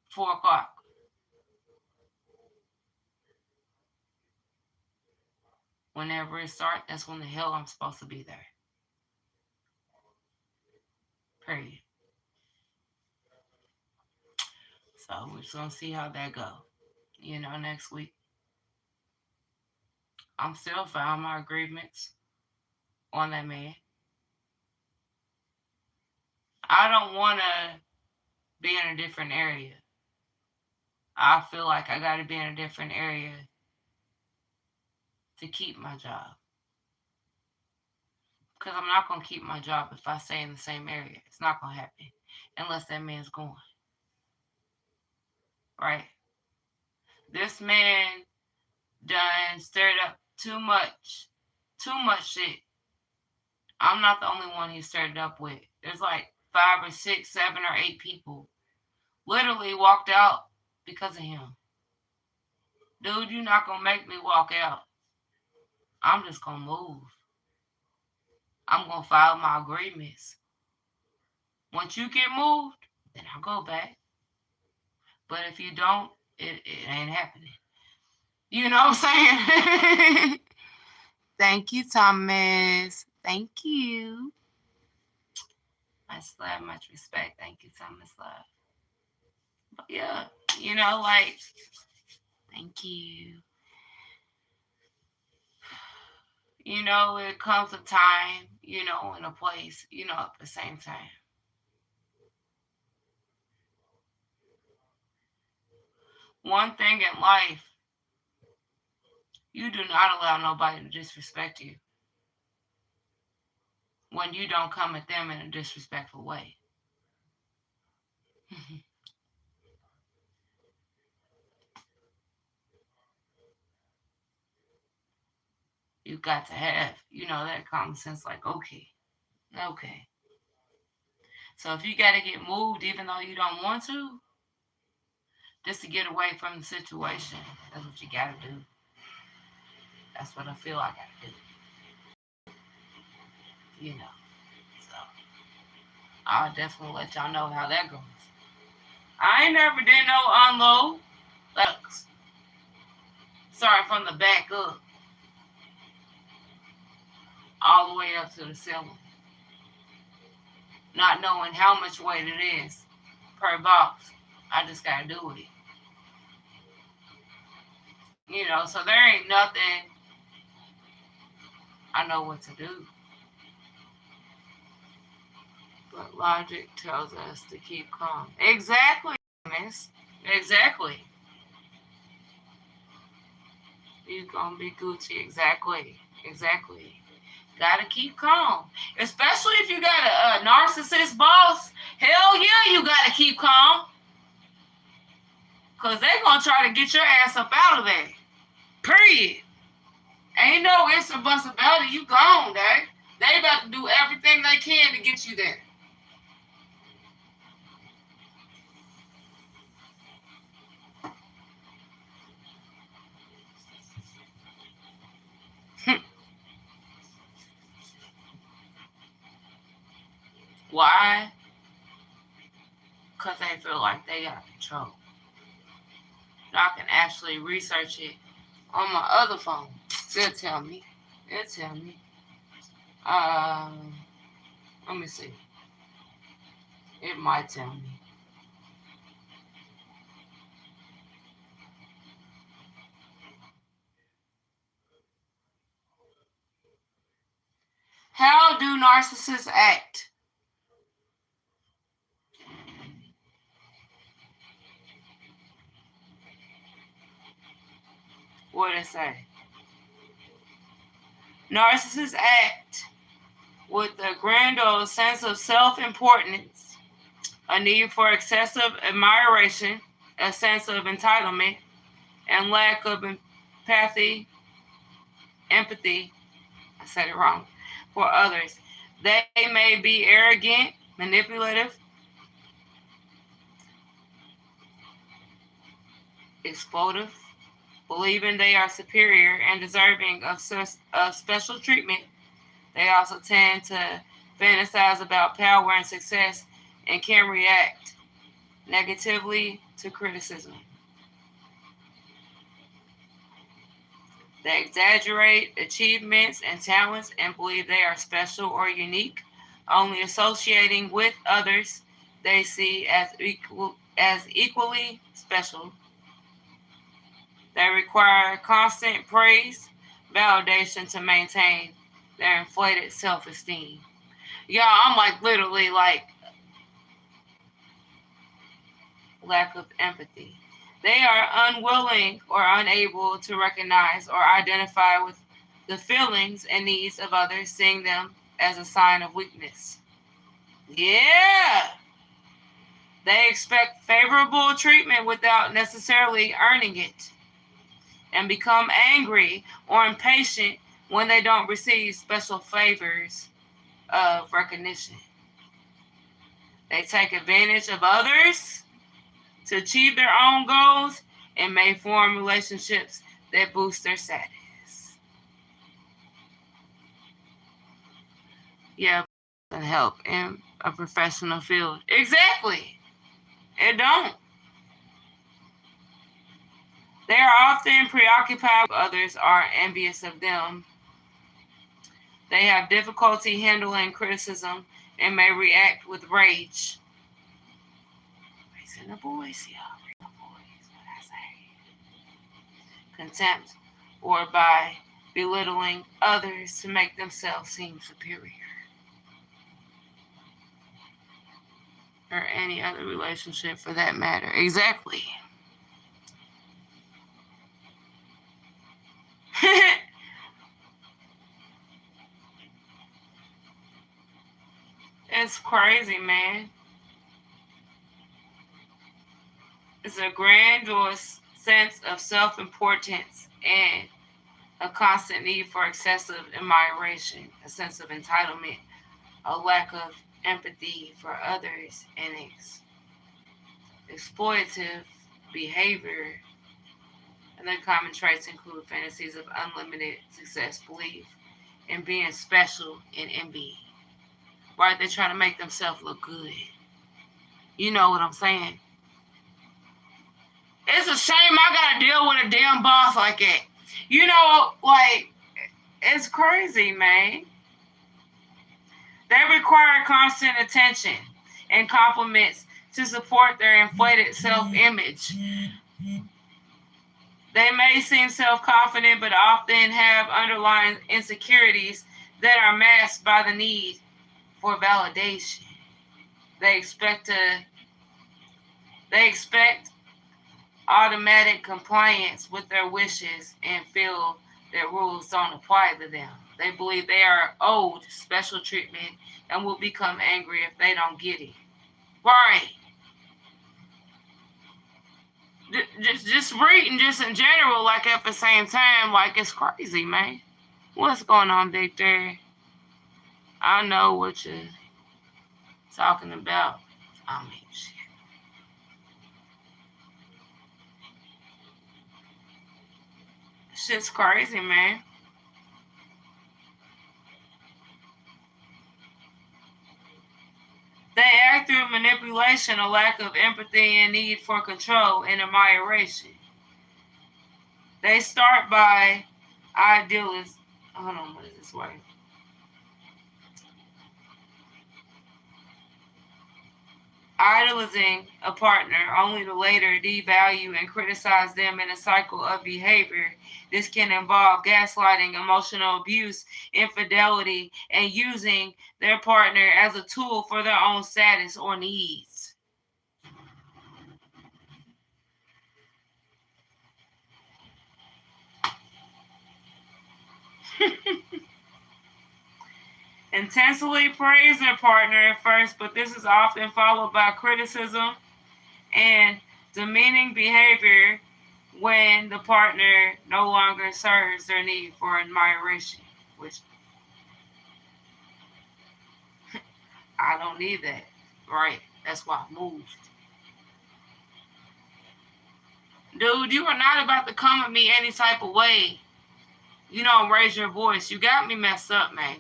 4 o'clock. Whenever it starts, that's when the hell I'm supposed to be there. Period. So we're just gonna see how that go. Next week. I'm still filing my agreements on that man. I don't wanna be in a different area. I feel like I gotta be in a different area to keep my job. Because I'm not gonna keep my job if I stay in the same area. It's not gonna happen unless that man's gone. Right? This man done stirred up too much shit. I'm not the only one he stirred it up with. There's like 5 or 6, 7 or 8 people literally walked out because of him. Dude, you're not gonna make me walk out. I'm just gonna move. I'm gonna file my agreements. Once you get moved, then I'll go back. But if you don't, it ain't happening. You know what I'm saying? Thank you, Thomas. Thank you. Much love, much respect. Thank you, Thomas Love. But yeah, like, thank you. It comes a time, and a place, at the same time. One thing in life, you do not allow nobody to disrespect you when you don't come at them in a disrespectful way. You got to have, that common sense, like, okay. So if you got to get moved even though you don't want to, just to get away from the situation. That's what you gotta do. That's what I feel I gotta do. So I'll definitely let y'all know how that goes. I ain't never did no unload. Like, starting from the back up, all the way up to the ceiling. Not knowing how much weight it is per box. I just gotta do it. So there ain't nothing I know what to do. But logic tells us to keep calm. Exactly, miss. Exactly. You gonna be Gucci. Exactly. Gotta keep calm. Especially if you got a narcissist boss. Hell yeah, you gotta keep calm. Because they gonna try to get your ass up out of there. Period. Ain't no ifs or buts about it. You gone, dang. They about to do everything they can to get you there. Why? Because they feel like they got control. I can actually research it on my other phone. They'll tell me. Let me see. It might tell me. How do narcissists act? What did it say? Narcissists act with a grandiose sense of self-importance, a need for excessive admiration, a sense of entitlement, and lack of empathy, I said it wrong, for others. They may be arrogant, manipulative, exploitive, believing they are superior and deserving of special treatment. They also tend to fantasize about power and success and can react negatively to criticism. They exaggerate achievements and talents and believe they are special or unique, only associating with others they see as equally special. They require constant praise, validation to maintain their inflated self-esteem. Y'all, I'm like literally like lack of empathy. They are unwilling or unable to recognize or identify with the feelings and needs of others, seeing them as a sign of weakness. Yeah! They expect favorable treatment without necessarily earning it, and become angry or impatient when they don't receive special favors of recognition. They take advantage of others to achieve their own goals and may form relationships that boost their status. Yeah, can help in a professional field. Exactly. It don't. They are often preoccupied with others, are envious of them. They have difficulty handling criticism and may react with rage. Raising the voice, y'all. Raising the voice, what I say. Contempt, or by belittling others to make themselves seem superior. Or any other relationship for that matter. Exactly. It's crazy, man. It's a grandiose sense of self-importance and a constant need for excessive admiration, a sense of entitlement, a lack of empathy for others, and exploitative behavior. And their common traits include fantasies of unlimited success, belief in being special, and envy. Right? They're trying to make themselves look good. You know what I'm saying? It's a shame I gotta deal with a damn boss like that. You know, like, it's crazy, man. They require constant attention and compliments to support their inflated self-image. They may seem self-confident, but often have underlying insecurities that are masked by the need for validation. They expect automatic compliance with their wishes and feel that rules don't apply to them. They believe they are owed special treatment and will become angry if they don't get it. Right. Just reading, just in general, like at the same time, like it's crazy, man. What's going on, Victor? I know what you're talking about. I mean, shit. Shit's crazy, man. They act through manipulation, a lack of empathy, and need for control and admiration. They start by idealism. Hold on, what is this word? Idolizing a partner only to later devalue and criticize them in a cycle of behavior. This can involve gaslighting, emotional abuse, infidelity, and using their partner as a tool for their own status or needs. Intensely praise their partner at first, but this is often followed by criticism and demeaning behavior when the partner no longer serves their need for admiration, which I don't need that, right? That's why I moved. Dude, you are not about to come at me any type of way. You don't raise your voice. You got me messed up, man.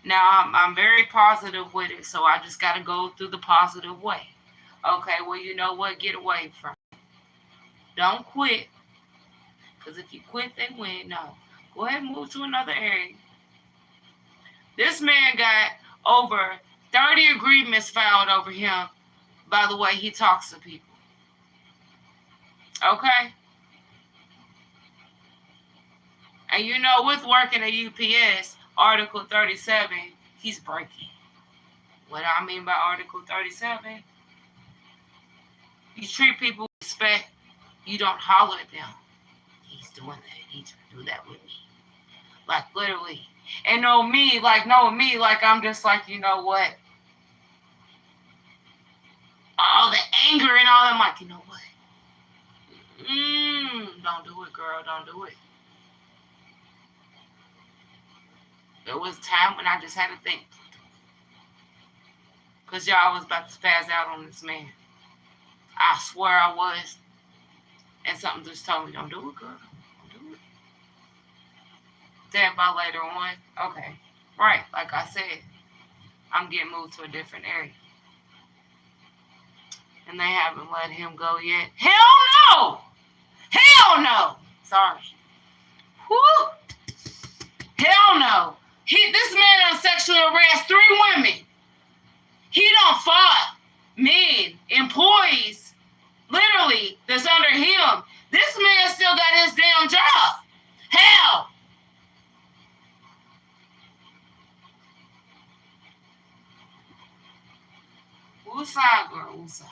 Now, I'm very positive with it, so I just got to go through the positive way. Okay, well, you know what? Get away from it. Don't quit, because if you quit, they win. No. Go ahead and move to another area. This man got over 30 agreements filed over him by the way he talks to people. Okay? And you know, with working at UPS, Article 37, he's breaking. What I mean by Article 37? You treat people with respect. You don't holler at them. He's doing that. He trying to do that with me. Like, literally. And knowing me, like I'm just like, you know what? All the anger and all, I'm like, you know what? Don't do it, girl. Don't do it. There was a time when I just had to think. Because y'all was about to spaz out on this man. I swear I was. And something just told me, don't do it, girl. Don't do it. Then by later on, okay. Right, like I said, I'm getting moved to a different area. And they haven't let him go yet. Hell no! Hell no! Sorry. Whoo! Hell no! This man done sexually harassed 3 women. He done fought men, employees, literally, that's under him. This man still got his damn job. Hell! Woosah, girl, woosah.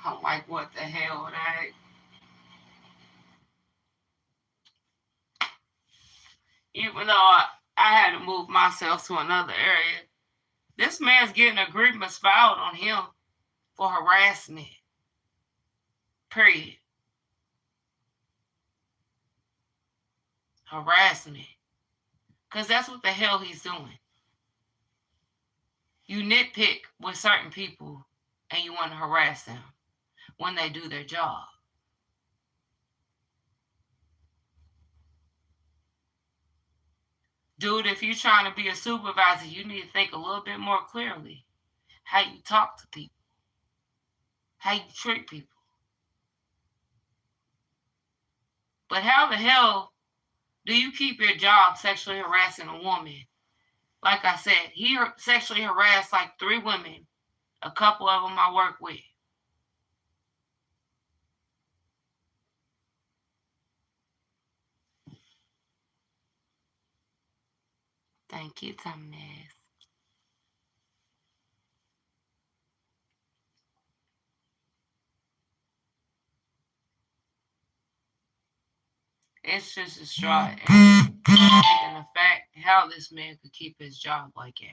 I'm like, what the hell, right? Even though I had to move myself to another area, this man's getting agreements filed on him for harassment. Period. Harassment. Because that's what the hell he's doing. You nitpick with certain people and you want to harass them when they do their job. Dude, if you're trying to be a supervisor, you need to think a little bit more clearly. How you talk to people. How you treat people. But how the hell do you keep your job sexually harassing a woman? Like I said, he sexually harassed like 3 women. A couple of them I work with. Thank you, Thomas. It's just distraught. And the fact how this man could keep his job like that.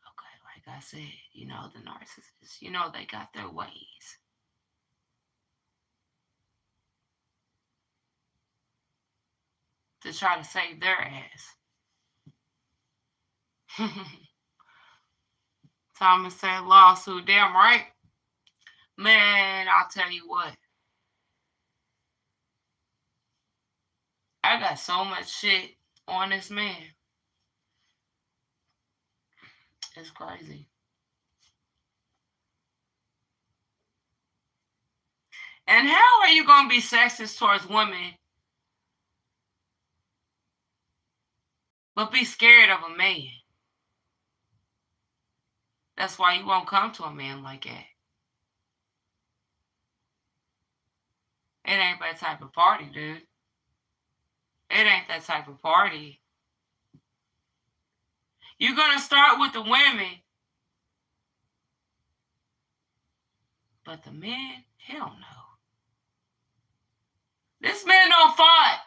Okay, like I said, the narcissists, they got their ways. To try to save their ass. Thomas said lawsuit. Damn right. Man, I'll tell you what. I got so much shit on this man. It's crazy. And how are you going to be sexist towards women but be scared of a man? That's why you won't come to a man like that. It ain't that type of party, dude. It ain't that type of party. You're going to start with the women. But the men, hell no. This man don't fight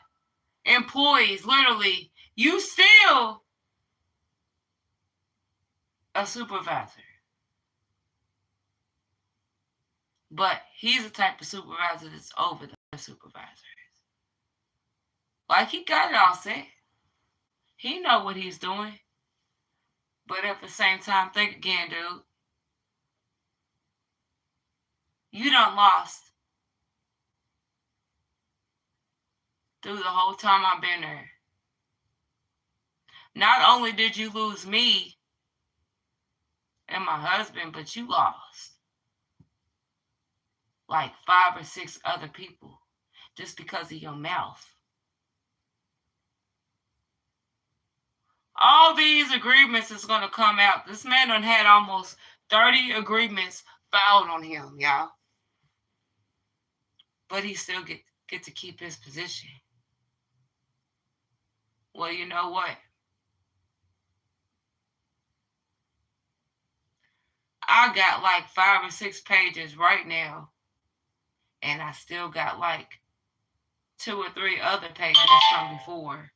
employees, literally. You still a supervisor. But he's the type of supervisor that's over the supervisors. Like, he got it all set. He know what he's doing. But at the same time, think again, dude. You done lost through the whole time I've been there. Not only did you lose me and my husband, but you lost like 5 or 6 other people just because of your mouth. All these agreements is going to come out. This man done had almost 30 agreements filed on him, y'all. But he still get to keep his position. Well, you know what? I got like 5 or 6 pages right now. And I still got like 2 or 3 other pages from before.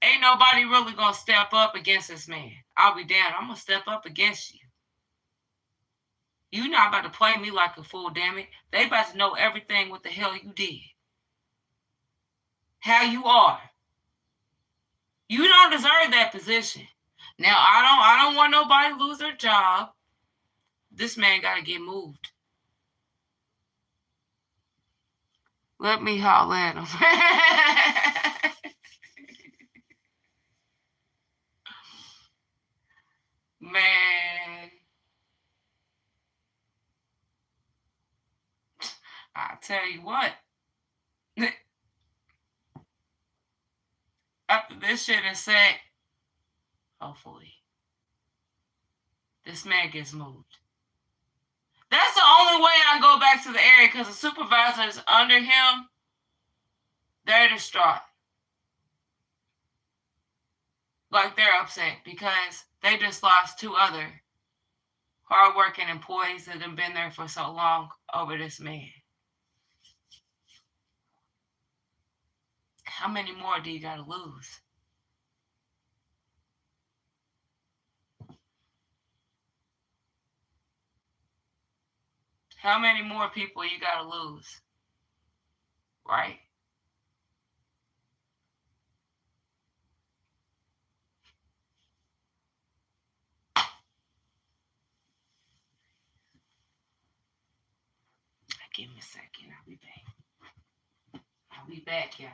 Ain't nobody really gonna step up against this man. I'll be damned. I'm gonna step up against you. You not about to play me like a fool, damn it. They about to know everything what the hell you did. How you are. You don't deserve that position. Now, I don't want nobody to lose their job. This man gotta get moved. Let me holler at him. Man, I tell you what. After this shit is set, hopefully, this man gets moved. That's the only way I can go back to the area, because the supervisors under him, they're distraught. Like, they're upset because they just lost 2 other hardworking employees that have been there for so long over this man. How many more do you got to lose? How many more people you got to lose? Right? Give me a second. I'll be back. I'll be back, y'all.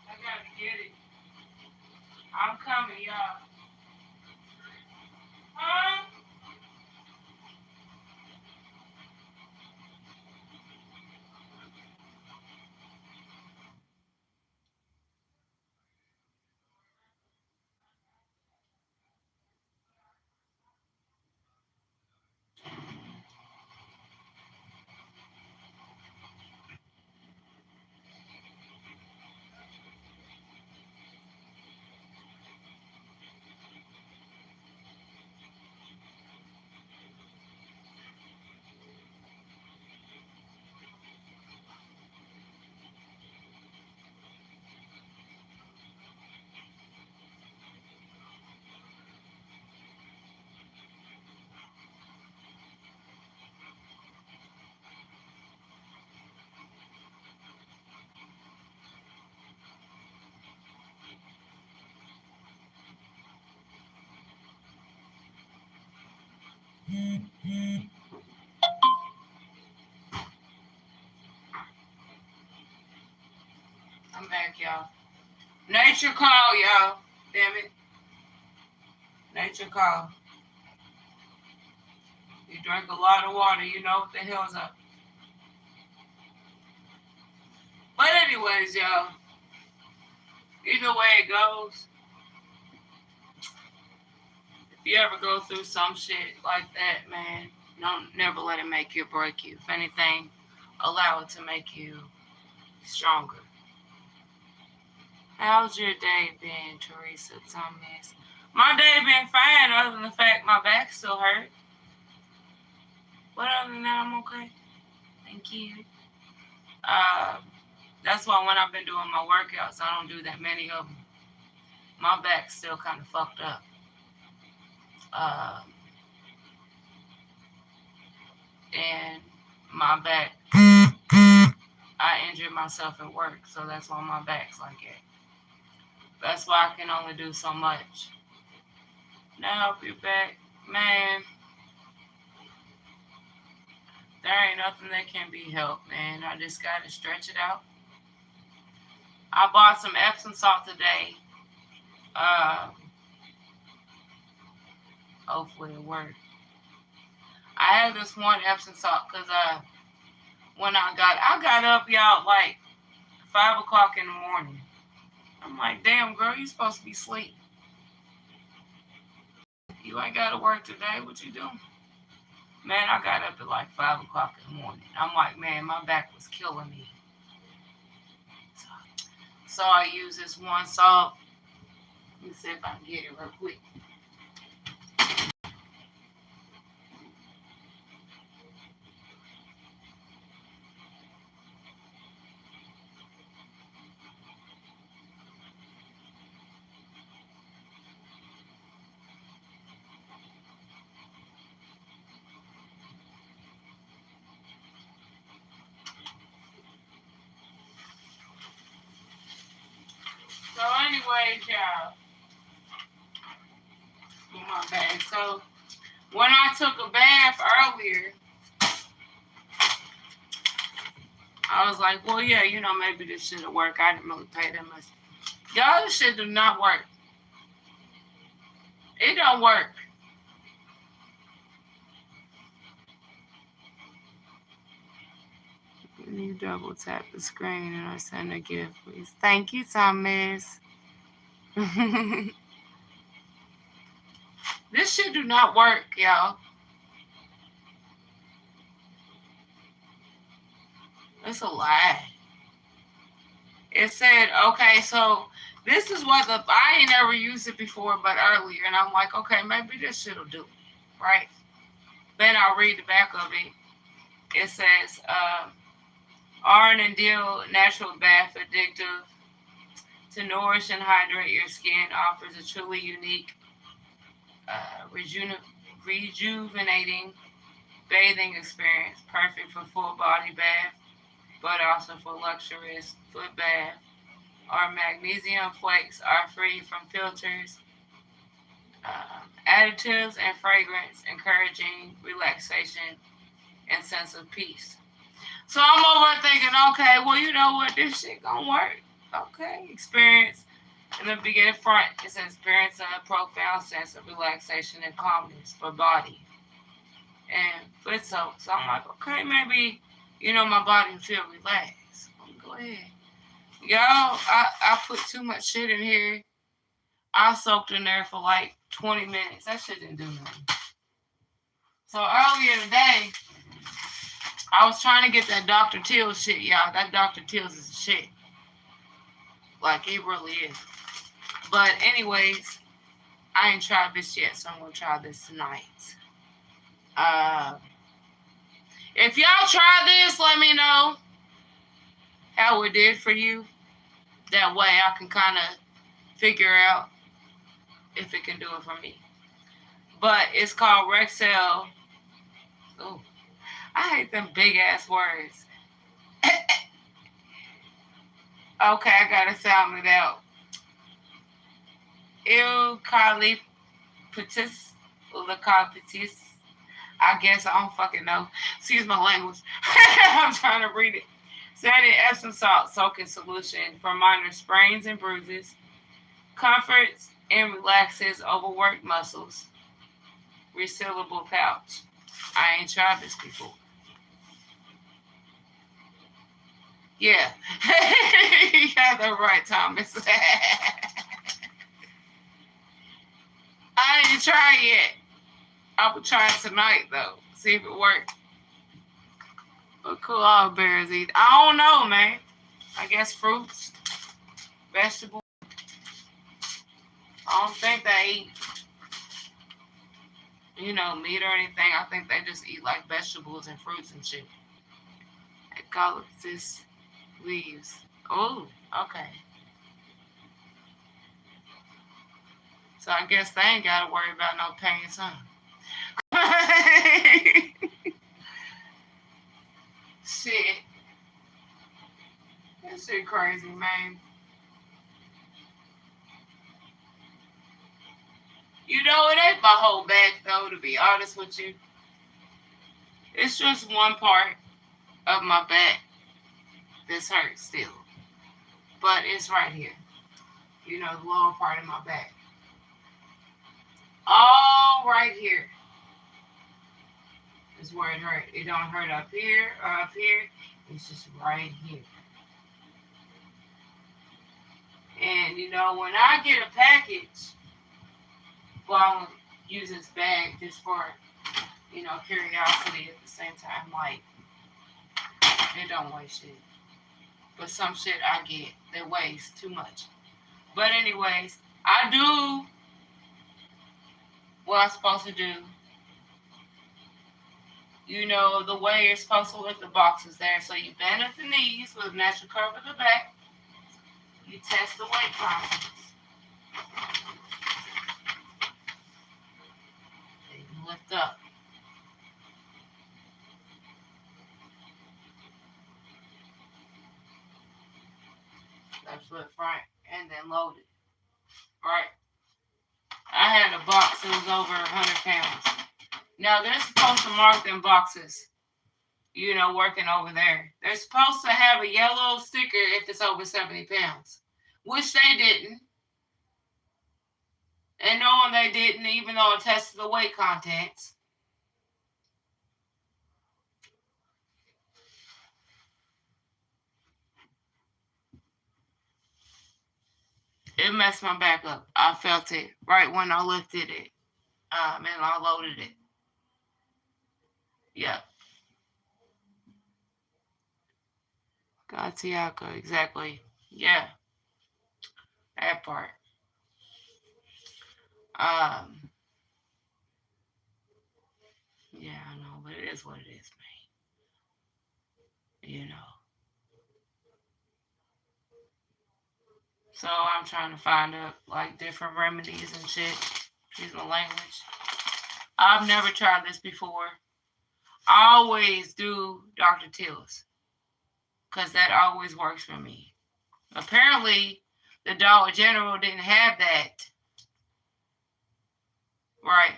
I gotta get it. I'm coming, y'all. Huh? I'm back, y'all. Nature call, y'all. Damn it. Nature call. You drink a lot of water, you know what the hell's up. But anyways, y'all. Either way it goes. If you ever go through some shit like that, man, don't never let it make you or break you. If anything, allow it to make you stronger. How's your day been, Teresa Thomas? My day been fine, other than the fact my back still hurt. But other than that, I'm okay. Thank you. That's why when I've been doing my workouts, I don't do that many of them. My back's still kind of fucked up. And my back, I injured myself at work, so that's why my back's like it. That's why I can only do so much. Now I'll be back. Man, there ain't nothing that can be helped, man. I just gotta stretch it out. I bought some Epsom salt today. Hopefully it worked. I had this one Epsom salt because when I got up, y'all, like 5 o'clock in the morning. I'm like, damn, girl, you supposed to be asleep. You ain't got to work today. What you doing? Man, I got up at like 5 o'clock in the morning. I'm like, man, my back was killing me. So I use this one salt. Let me see if I can get it real quick. anyways, y'all, my bad. So when I took a bath earlier, I was like, well, yeah, maybe this shit'll work. I didn't really pay that much. Y'all, this shit do not work. It don't work. You double tap the screen and I send a gift, please. Thank you, Thomas. This shit do not work, y'all. It's a lie. It said, okay, so this is what I ain't never used it before, but earlier, and I'm like, okay, maybe this shit'll do, right? Then I'll read the back of it. It says, Iron and Deal Natural Bath Addictive to nourish and hydrate your skin, offers a truly unique, rejuvenating bathing experience, perfect for full body bath, but also for luxurious foot bath. Our magnesium flakes are free from filters, additives, and fragrance, encouraging relaxation and sense of peace. So I'm over thinking, okay, well, you know what, this shit gonna work. Okay, experience. In the beginning front, it says experience a profound sense of relaxation and calmness for body and foot soak. So I'm like, okay, maybe, my body will feel relaxed. I'm gonna go ahead. Y'all, I put too much shit in here. I soaked in there for like 20 minutes. That shit didn't do nothing. So earlier today, I was trying to get that Dr. Teal's shit, y'all. That Dr. Teal's is shit. Like, it really is. But anyways, I ain't tried this yet, so I'm going to try this tonight. If y'all try this, let me know how it did for you. That way I can kind of figure out if it can do it for me. But it's called Rexel. Oh, I hate them big ass words. Okay, I gotta sound it out. Eucalyptus. I guess I don't fucking know. Excuse my language. I'm trying to read it. Added Epsom salt soaking solution for minor sprains and bruises, comforts and relaxes overworked muscles. Resealable pouch. I ain't tried this before. Yeah. You got the right, Thomas. I ain't tried yet. I will try it tonight, though. See if it works. What koala bears eat? I don't know, man. I guess fruits, vegetables. I don't think they eat, meat or anything. I think they just eat like vegetables and fruits and shit. Eucalyptus leaves. Oh, okay. So I guess they ain't got to worry about no pain, huh? Shit. That shit crazy, man. It ain't my whole back, though, to be honest with you. It's just one part of my back that's hurt still. But it's right here. The lower part of my back. All right here is where it hurt. It don't hurt up here or up here. It's just right here. And, when I get a package, well, I'm going to use this bag just for, curiosity at the same time. Like, it don't weigh shit. But some shit I get that weighs too much. But anyways, I do what I'm supposed to do. The way you're supposed to with the boxes there. So you bend at the knees with a natural curve at the back. You test the weight classes. You lift up. Left foot front and then load it. had a box that was over 100 pounds. Now, they're supposed to mark them boxes, working over there. They're supposed to have a yellow sticker if it's over 70 pounds, which they didn't. And knowing they didn't, even though it tested the weight contents. It messed my back up. I felt it right when I lifted it. And I loaded it. Yep. Gatiaca, exactly. Yeah. That part. Yeah, I know, but it is what it is, man. So I'm trying to find out like different remedies and shit. Excuse my language. I've never tried this before. I always do Dr. Till's, because that always works for me. Apparently, the Dollar General didn't have that. Right.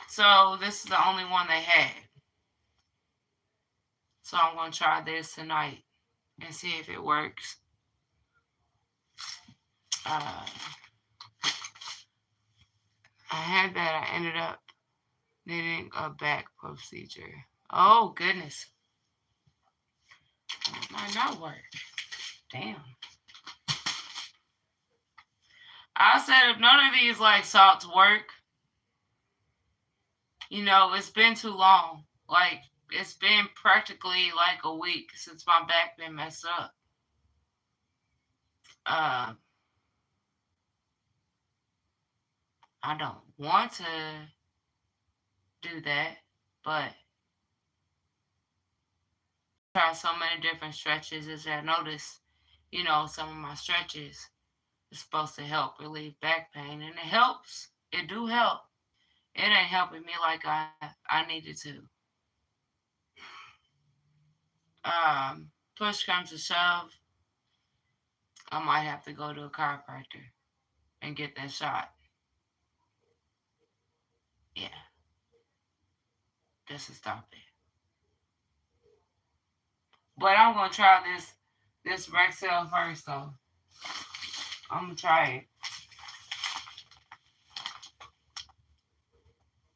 So this is the only one they had. So I'm going to try this tonight and see if it works. I had that. I ended up needing a back procedure. Oh, goodness. It might not work. Damn. I said if none of these like salts work, it's been too long. Like, it's been practically like a week since my back been messed up. I don't want to do that, but try so many different stretches as I noticed, some of my stretches is supposed to help relieve back pain, and it helps. It do help. It ain't helping me like I needed to. Push comes to shove, I might have to go to a chiropractor and get that shot. Yeah, just to stop it. But I'm gonna try this Rexel first though. I'm gonna try it.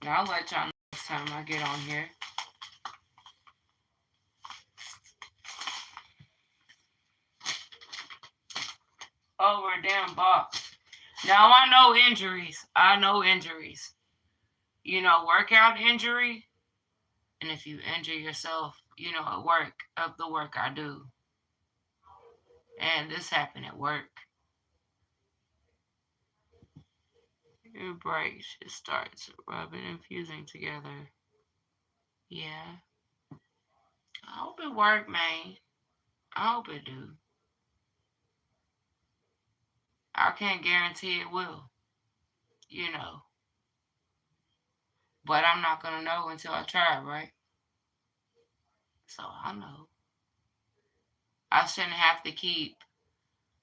Now I'll let y'all know next time I get on here. Over a damn box. Now I know injuries. Workout injury. And if you injure yourself, at work, of the work I do. And this happened at work. Your breaks, it starts rubbing and fusing together. Yeah. I hope it worked, man. I hope it do. I can't guarantee it will. But I'm not going to know until I try, right? So I know. I shouldn't have to keep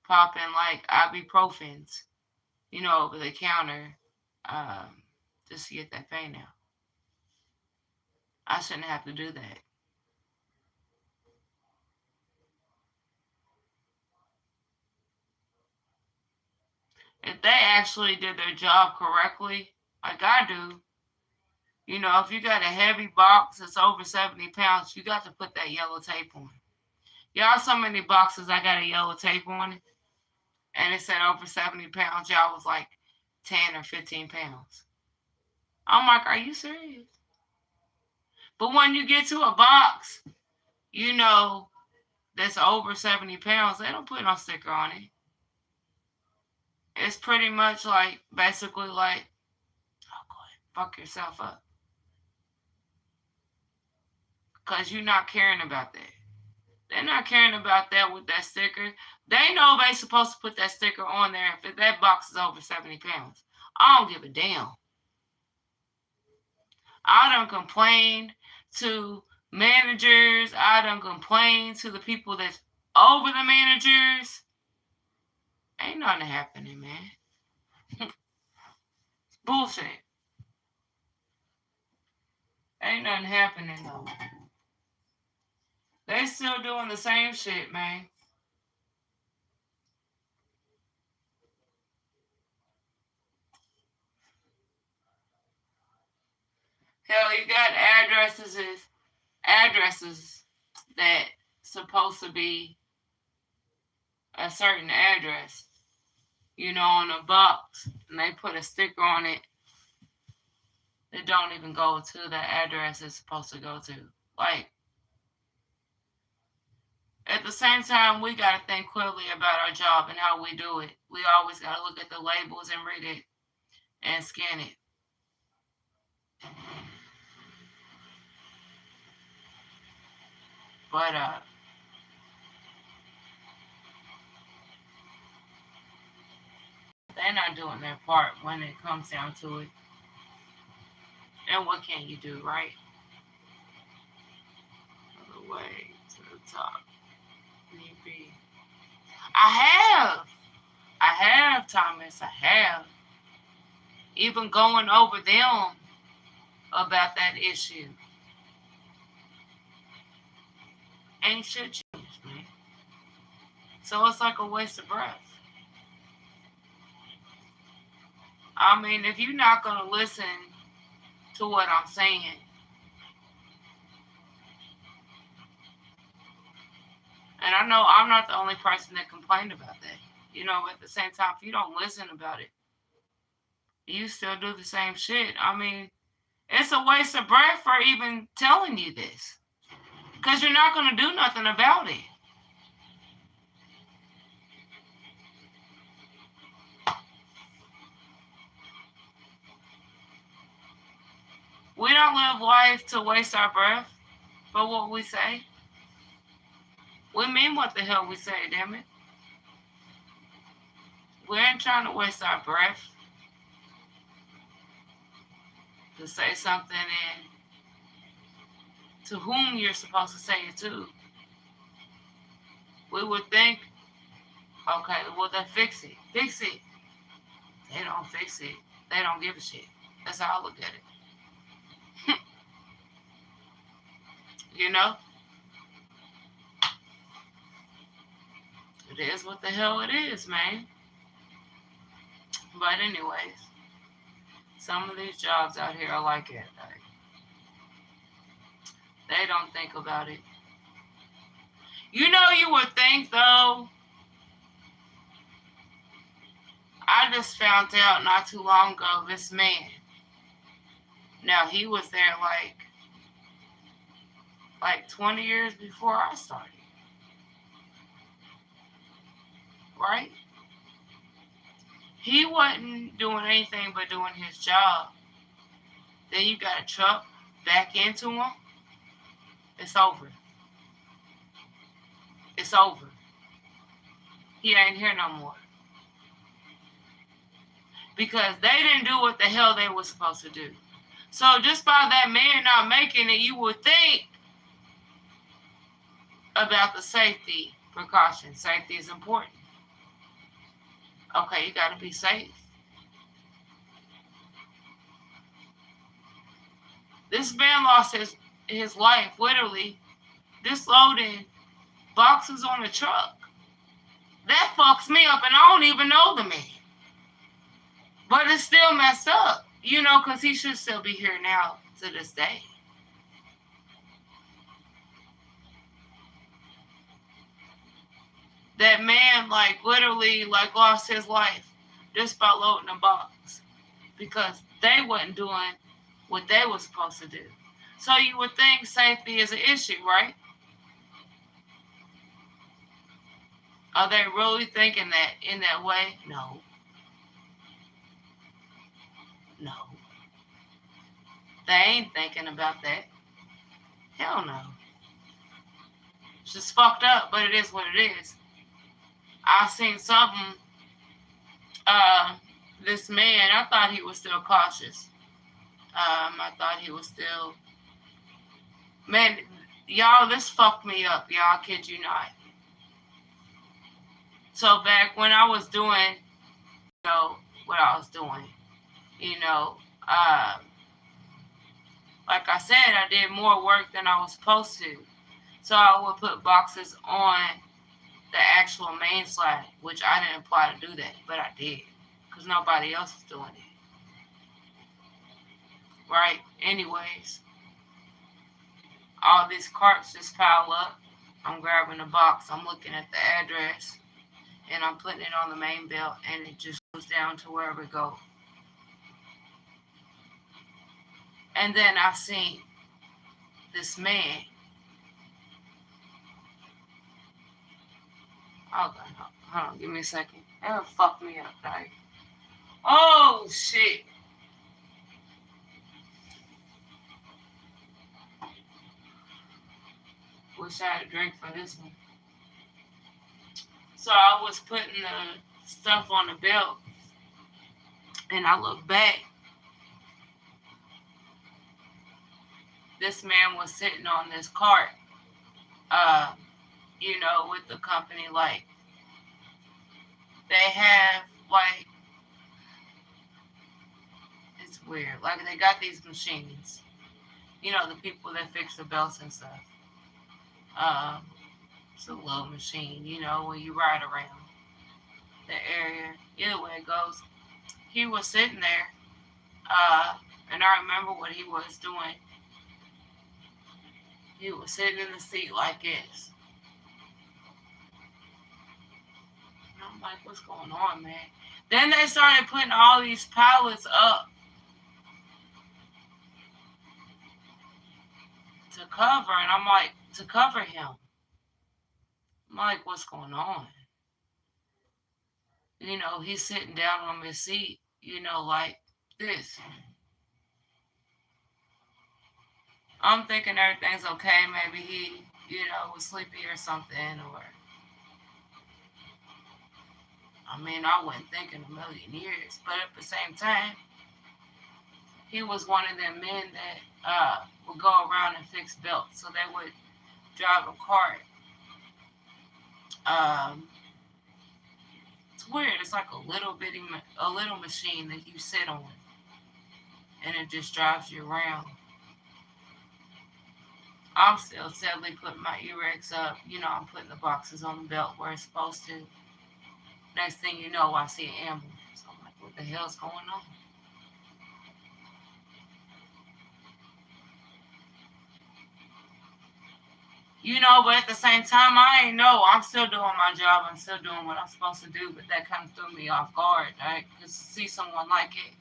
popping like ibuprofens, over the counter, just to get that pain out. I shouldn't have to do that. If they actually did their job correctly, like I do, if you got a heavy box that's over 70 pounds, you got to put that yellow tape on. Y'all, so many boxes I got a yellow tape on it, and it said over 70 pounds. Y'all was like 10 or 15 pounds. I'm like, are you serious? But when you get to a box, that's over 70 pounds, they don't put no sticker on it. It's pretty much like, basically like, oh, go ahead, fuck yourself up. Because you're not caring about that. They're not caring about that with that sticker. They know they're supposed to put that sticker on there if that box is over 70 pounds. I don't give a damn. I done complained to managers. I done complained to the people that's over the managers. Ain't nothing happening, man. Bullshit. Ain't nothing happening though. They still doing the same shit, man. Hell, you got addresses that supposed to be a certain address, on a box, and they put a sticker on it that don't even go to the address it's supposed to go to. Like, at the same time, we got to think quickly about our job and how we do it. We always got to look at the labels and read it and scan it. But, they're not doing their part when it comes down to it. And what can you do, right? The way to the top. Need be. I have, Thomas. I have. Even going over them about that issue. Ain't shit changed, man. So it's like a waste of breath. I mean, if you're not going to listen to what I'm saying, and I know I'm not the only person that complained about that. But at the same time, if you don't listen about it, you still do the same shit. I mean, it's a waste of breath for even telling you this. Because you're not going to do nothing about it. We don't live life to waste our breath for what we say. We mean what the hell we say, damn it. We ain't trying to waste our breath to say something and to whom you're supposed to say it to. We would think, okay, well, then fix it. Fix it. They don't fix it. They don't give a shit. That's how I look at it. It is what the hell it is, man. But anyways, some of these jobs out here are like it. They don't think about it. You would think, though, I just found out not too long ago, this man. Now, he was there like 20 years before I started. Right? He wasn't doing anything but doing his job. Then you got a truck back into him. It's over. It's over. He ain't here no more. Because they didn't do what the hell they were supposed to do. So just by that man not making it, you would think about the safety precautions. Safety is important. Okay, you got to be safe. This man lost his life, literally, disloading boxes on a truck. That fucks me up, and I don't even know the man. But it's still messed up, because he should still be here now to this day. That man, literally, lost his life just by loading a box because they wasn't doing what they were supposed to do. So you would think safety is an issue, right? Are they really thinking that in that way? No. No. They ain't thinking about that. Hell no. It's just fucked up, but it is what it is. I seen something, this man, I thought he was still cautious. I thought he was still, man, y'all, this fucked me up, y'all, kid you not. So back when I was doing, what I was doing, You know, uh, like I said, I did more work than I was supposed to. So I would put boxes on the actual main slide, which I didn't apply to do that, but I did because nobody else was doing it. Right? Anyways, all these carts just pile up. I'm grabbing the box, I'm looking at the address, and I'm putting it on the main belt, and it just goes down to wherever it goes. And then I seen this man. Oh, hold on, give me a second. That'll fuck me up, right? Oh, shit. Wish I had a drink for this one. So I was putting the stuff on the belt, and I look back. This man was sitting on this cart, with the company. Like, they have, like, it's weird. Like, they got these machines. The people that fix the belts and stuff. It's a little machine, when you ride around the area. Either way it goes. He was sitting there, and I remember what he was doing. He was sitting in the seat like this. And I'm like, what's going on, man? Then they started putting all these pallets up to cover, and I'm like, to cover him. I'm like, what's going on? He's sitting down on his seat, like this. I'm thinking everything's okay. Maybe he, was sleepy or something, or I wasn't thinking a million years. But at the same time, he was one of them men that would go around and fix belts. So they would drive a cart. It's weird. It's like a little machine that you sit on, and it just drives you around. I'm still sadly putting my earwax up. I'm putting the boxes on the belt where it's supposed to. Next thing you know, I see an ambulance. I'm like, what the hell's going on? But at the same time, I ain't know. I'm still doing my job. I'm still doing what I'm supposed to do. But that kind of threw me off guard, right? Because to see someone like it,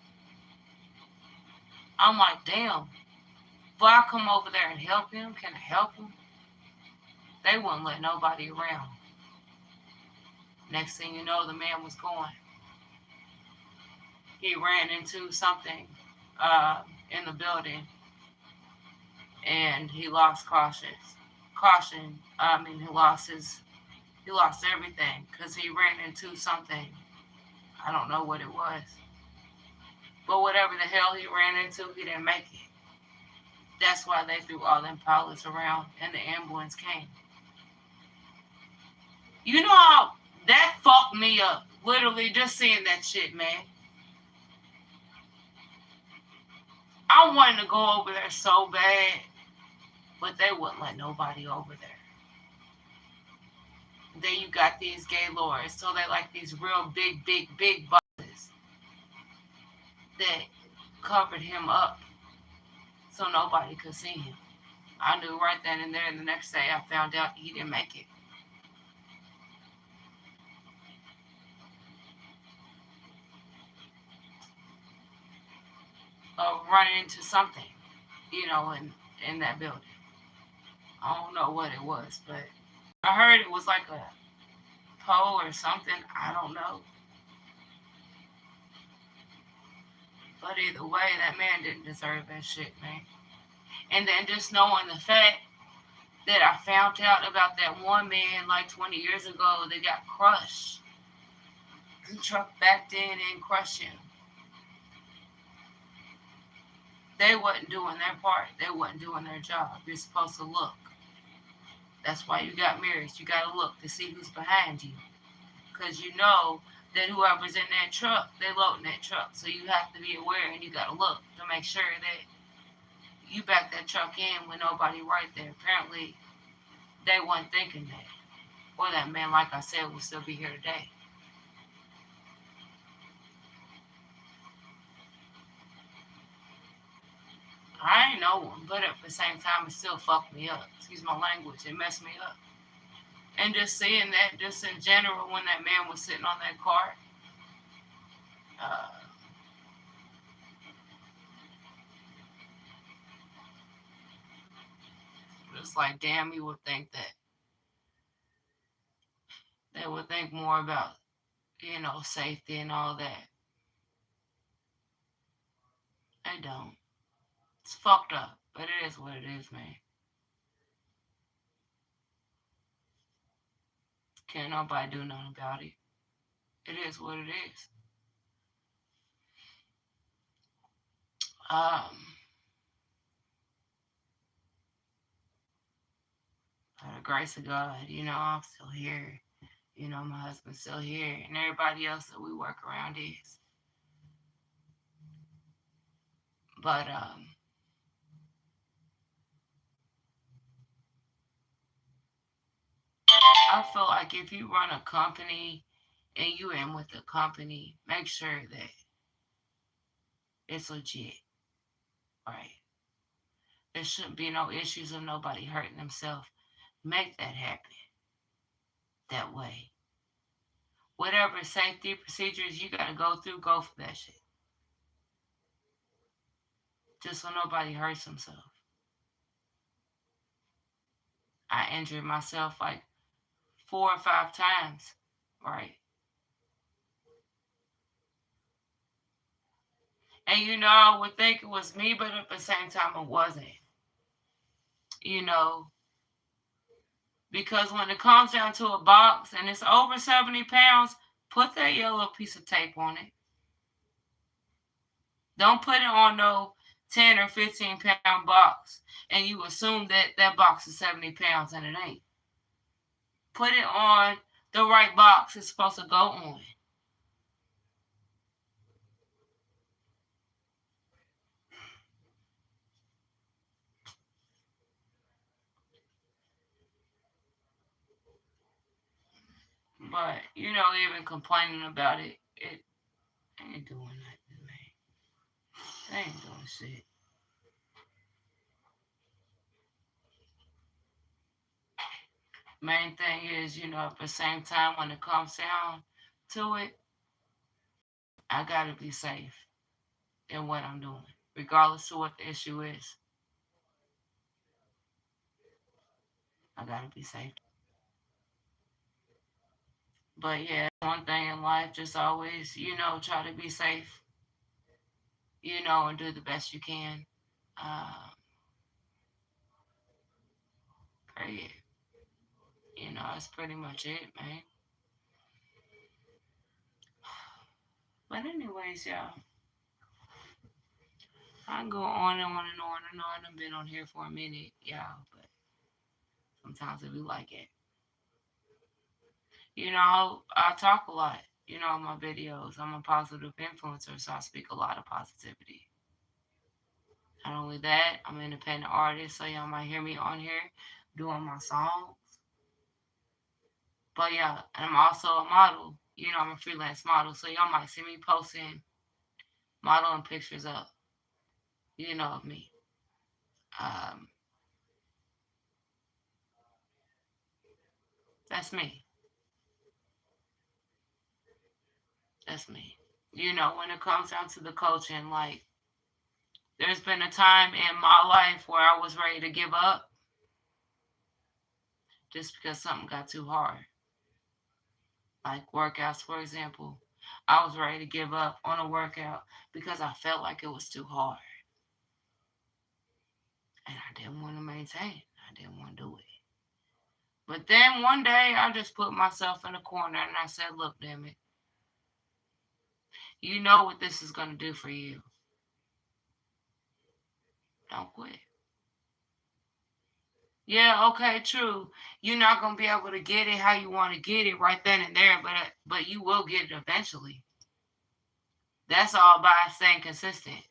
I'm like, damn. If I come over there and help him, can I help him? They wouldn't let nobody around. Next thing you know, the man was gone. He ran into something in the building, and he lost caution. He lost everything because he ran into something. I don't know what it was, but whatever the hell he ran into, he didn't make it. That's why they threw all them pallets around, and the ambulance came. You know how that fucked me up? Literally, just seeing that shit, man. I wanted to go over there so bad, but they wouldn't let nobody over there. Then you got these gay lords, so they like these real big buses that covered him up so nobody could see him. I knew right then and there, and the next day I found out he didn't make it. Running into something, in that building. I don't know what it was, but I heard it was like a pole or something. I don't know. But either way, that man didn't deserve that shit, man. And then just knowing the fact that I found out about that one man like 20 years ago that got crushed. The truck backed in and crushed him. They wasn't doing their part. They wasn't doing their job. You're supposed to look. That's why you got mirrors. You got to look to see who's behind you. Because then whoever's in that truck, they loading that truck. So you have to be aware and you gotta look to make sure that you back that truck in with nobody right there. Apparently, they weren't thinking that. Or that man, like I said, will still be here today. I ain't know him, but at the same time, it still fucked me up. Excuse my language, it messed me up. And just seeing that, just in general, when that man was sitting on that cart, uh, it's like, damn, you would think that they would think more about, safety and all that. They don't. It's fucked up, but it is what it is, man. Can't nobody do nothing about it. It is what it is. Um, by the grace of God, I'm still here. My husband's still here, and everybody else that we work around is. But I feel like if you run a company and you in with the company, make sure that it's legit, right? There shouldn't be no issues of nobody hurting themselves. Make that happen that way. Whatever safety procedures you gotta go through, go for that shit. Just so nobody hurts themselves. I injured myself like 4 or 5 times, right? And I would think it was me, but at the same time it wasn't. You know, because when it comes down to a box and it's over 70 pounds, put that yellow piece of tape on it. Don't put it on no 10 or 15-pound box and you assume that that box is 70 pounds and it ain't. Put it on the right box it's supposed to go on. But, even complaining about it, it ain't doing nothing, man. They ain't doing shit. Main thing is, at the same time, when it comes down to it, I gotta be safe in what I'm doing, regardless of what the issue is. I gotta be safe. But yeah, one thing in life, just always, try to be safe, and do the best you can. Uh, Period. That's pretty much it, man. But anyways, y'all, I can go on and on and on and on. I've been on here for a minute, y'all, but sometimes it be like it. I talk a lot, in my videos. I'm a positive influencer, so I speak a lot of positivity. Not only that, I'm an independent artist, so y'all might hear me on here doing my songs. But yeah, and I'm also a model. I'm a freelance model, so y'all might see me posting modeling pictures up, of me. Um, that's me. That's me. When it comes down to the coaching, like, there's been a time in my life where I was ready to give up just because something got too hard. Like workouts, for example. I was ready to give up on a workout because I felt like it was too hard. And I didn't want to maintain. I didn't want to do it. But then one day I just put myself in a corner and I said, look, damn it. You know what this is going to do for you. Don't quit. Yeah, okay, true. You're not gonna be able to get it how you want to get it right then and there, but you will get it eventually. That's all by staying consistent.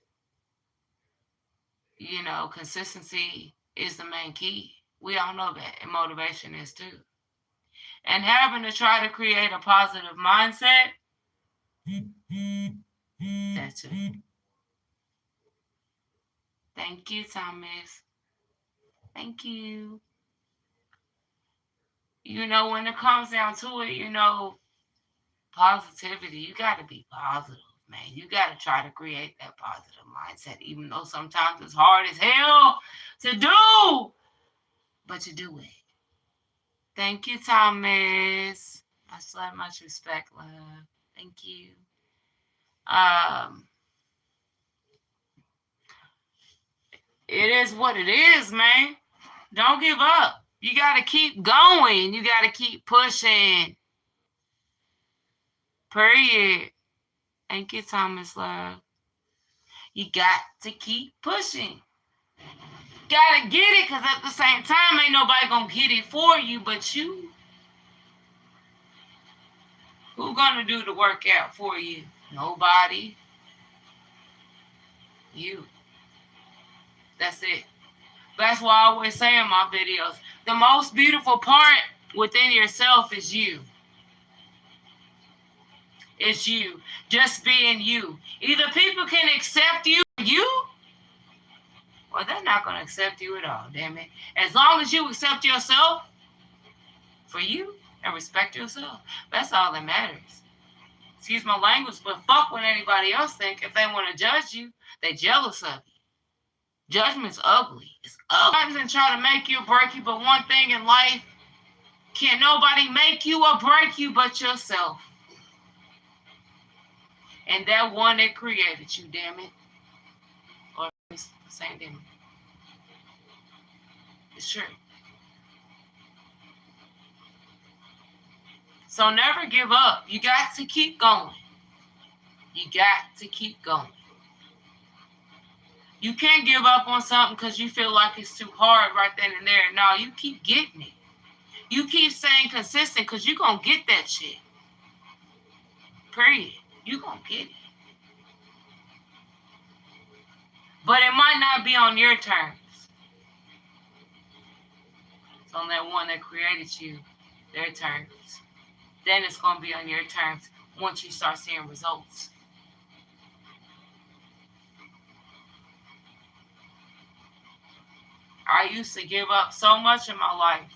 Consistency is the main key. We all know that, and motivation is too. And having to try to create a positive mindset, that's it. Thank you, Thomas. Thank you. When it comes down to it, positivity, you got to be positive, man. You got to try to create that positive mindset, even though sometimes it's hard as hell to do, but you do it. Thank you, Thomas. Much respect, love. Thank you. Um, it is what it is, man. Don't give up. You got to keep going. You got to keep pushing. Period. Thank you, Thomas, love. You got to keep pushing. Gotta get it, because at the same time, ain't nobody gonna get it for you but you. Who gonna do the workout for you? Nobody. You. That's it. That's why I always say in my videos, the most beautiful part within yourself is you. It's you. Just being you. Either people can accept you, or they're not going to accept you at all, damn it. As long as you accept yourself for you and respect yourself, that's all that matters. Excuse my language, but fuck what anybody else think. If they want to judge you, they jealous of you. Judgment's ugly. It's ugly. And try to make you or break you, but one thing in life, can't nobody make you or break you but yourself. And that one that created you, damn it. Or it's the same thing. It's true. So never give up. You got to keep going. You got to keep going. You can't give up on something because you feel like it's too hard right then and there. No, you keep getting it. You keep staying consistent because you're going to get that shit. Period. You're going to get it. But it might not be on your terms. It's on that one that created you, their terms. Then it's going to be on your terms once you start seeing results. I used to give up so much in my life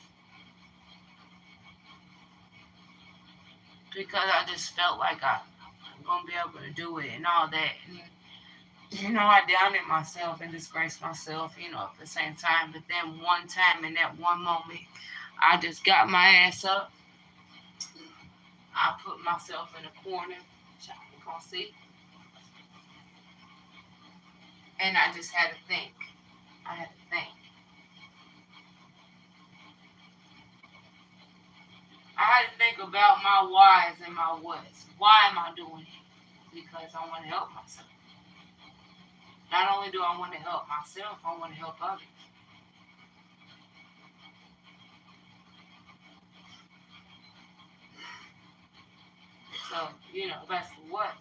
because I just felt like I'm going to be able to do it and all that. And, I doubted myself and disgraced myself, at the same time. But then one time in that one moment, I just got my ass up. I put myself in a corner, which I ain't gonna see. And I just had to think. I had to think. I had to think about my whys and my whats. Why am I doing it? Because I want to help myself. Not only do I want to help myself, I want to help others. So, that's the what.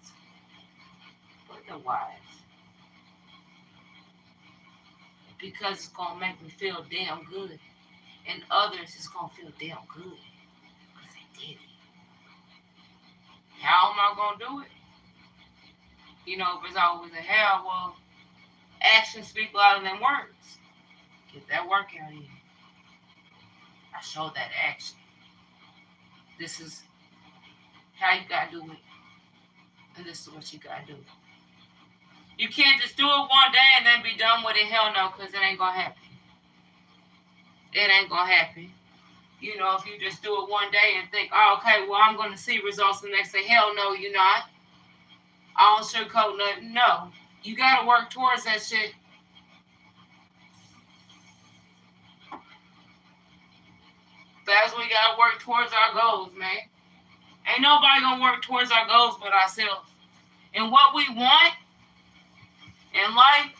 But the whys. Because it's going to make me feel damn good. And others is going to feel damn good. Because they did it. How am I going to do it? If it's always a how, well, actions speak louder than words. Get that workout in. I showed that action. This is how you got to do it. And this is what you got to do. You can't just do it one day and then be done with it. Hell no, because it ain't going to happen. It ain't going to happen. If you just do it one day and think, oh, okay, well, I'm going to see results the next day. Hell no, you're not. I don't sugarcoat nothing. No. You got to work towards that shit. That's what we got to work towards our goals, man. Ain't nobody going to work towards our goals but ourselves. And what we want in life,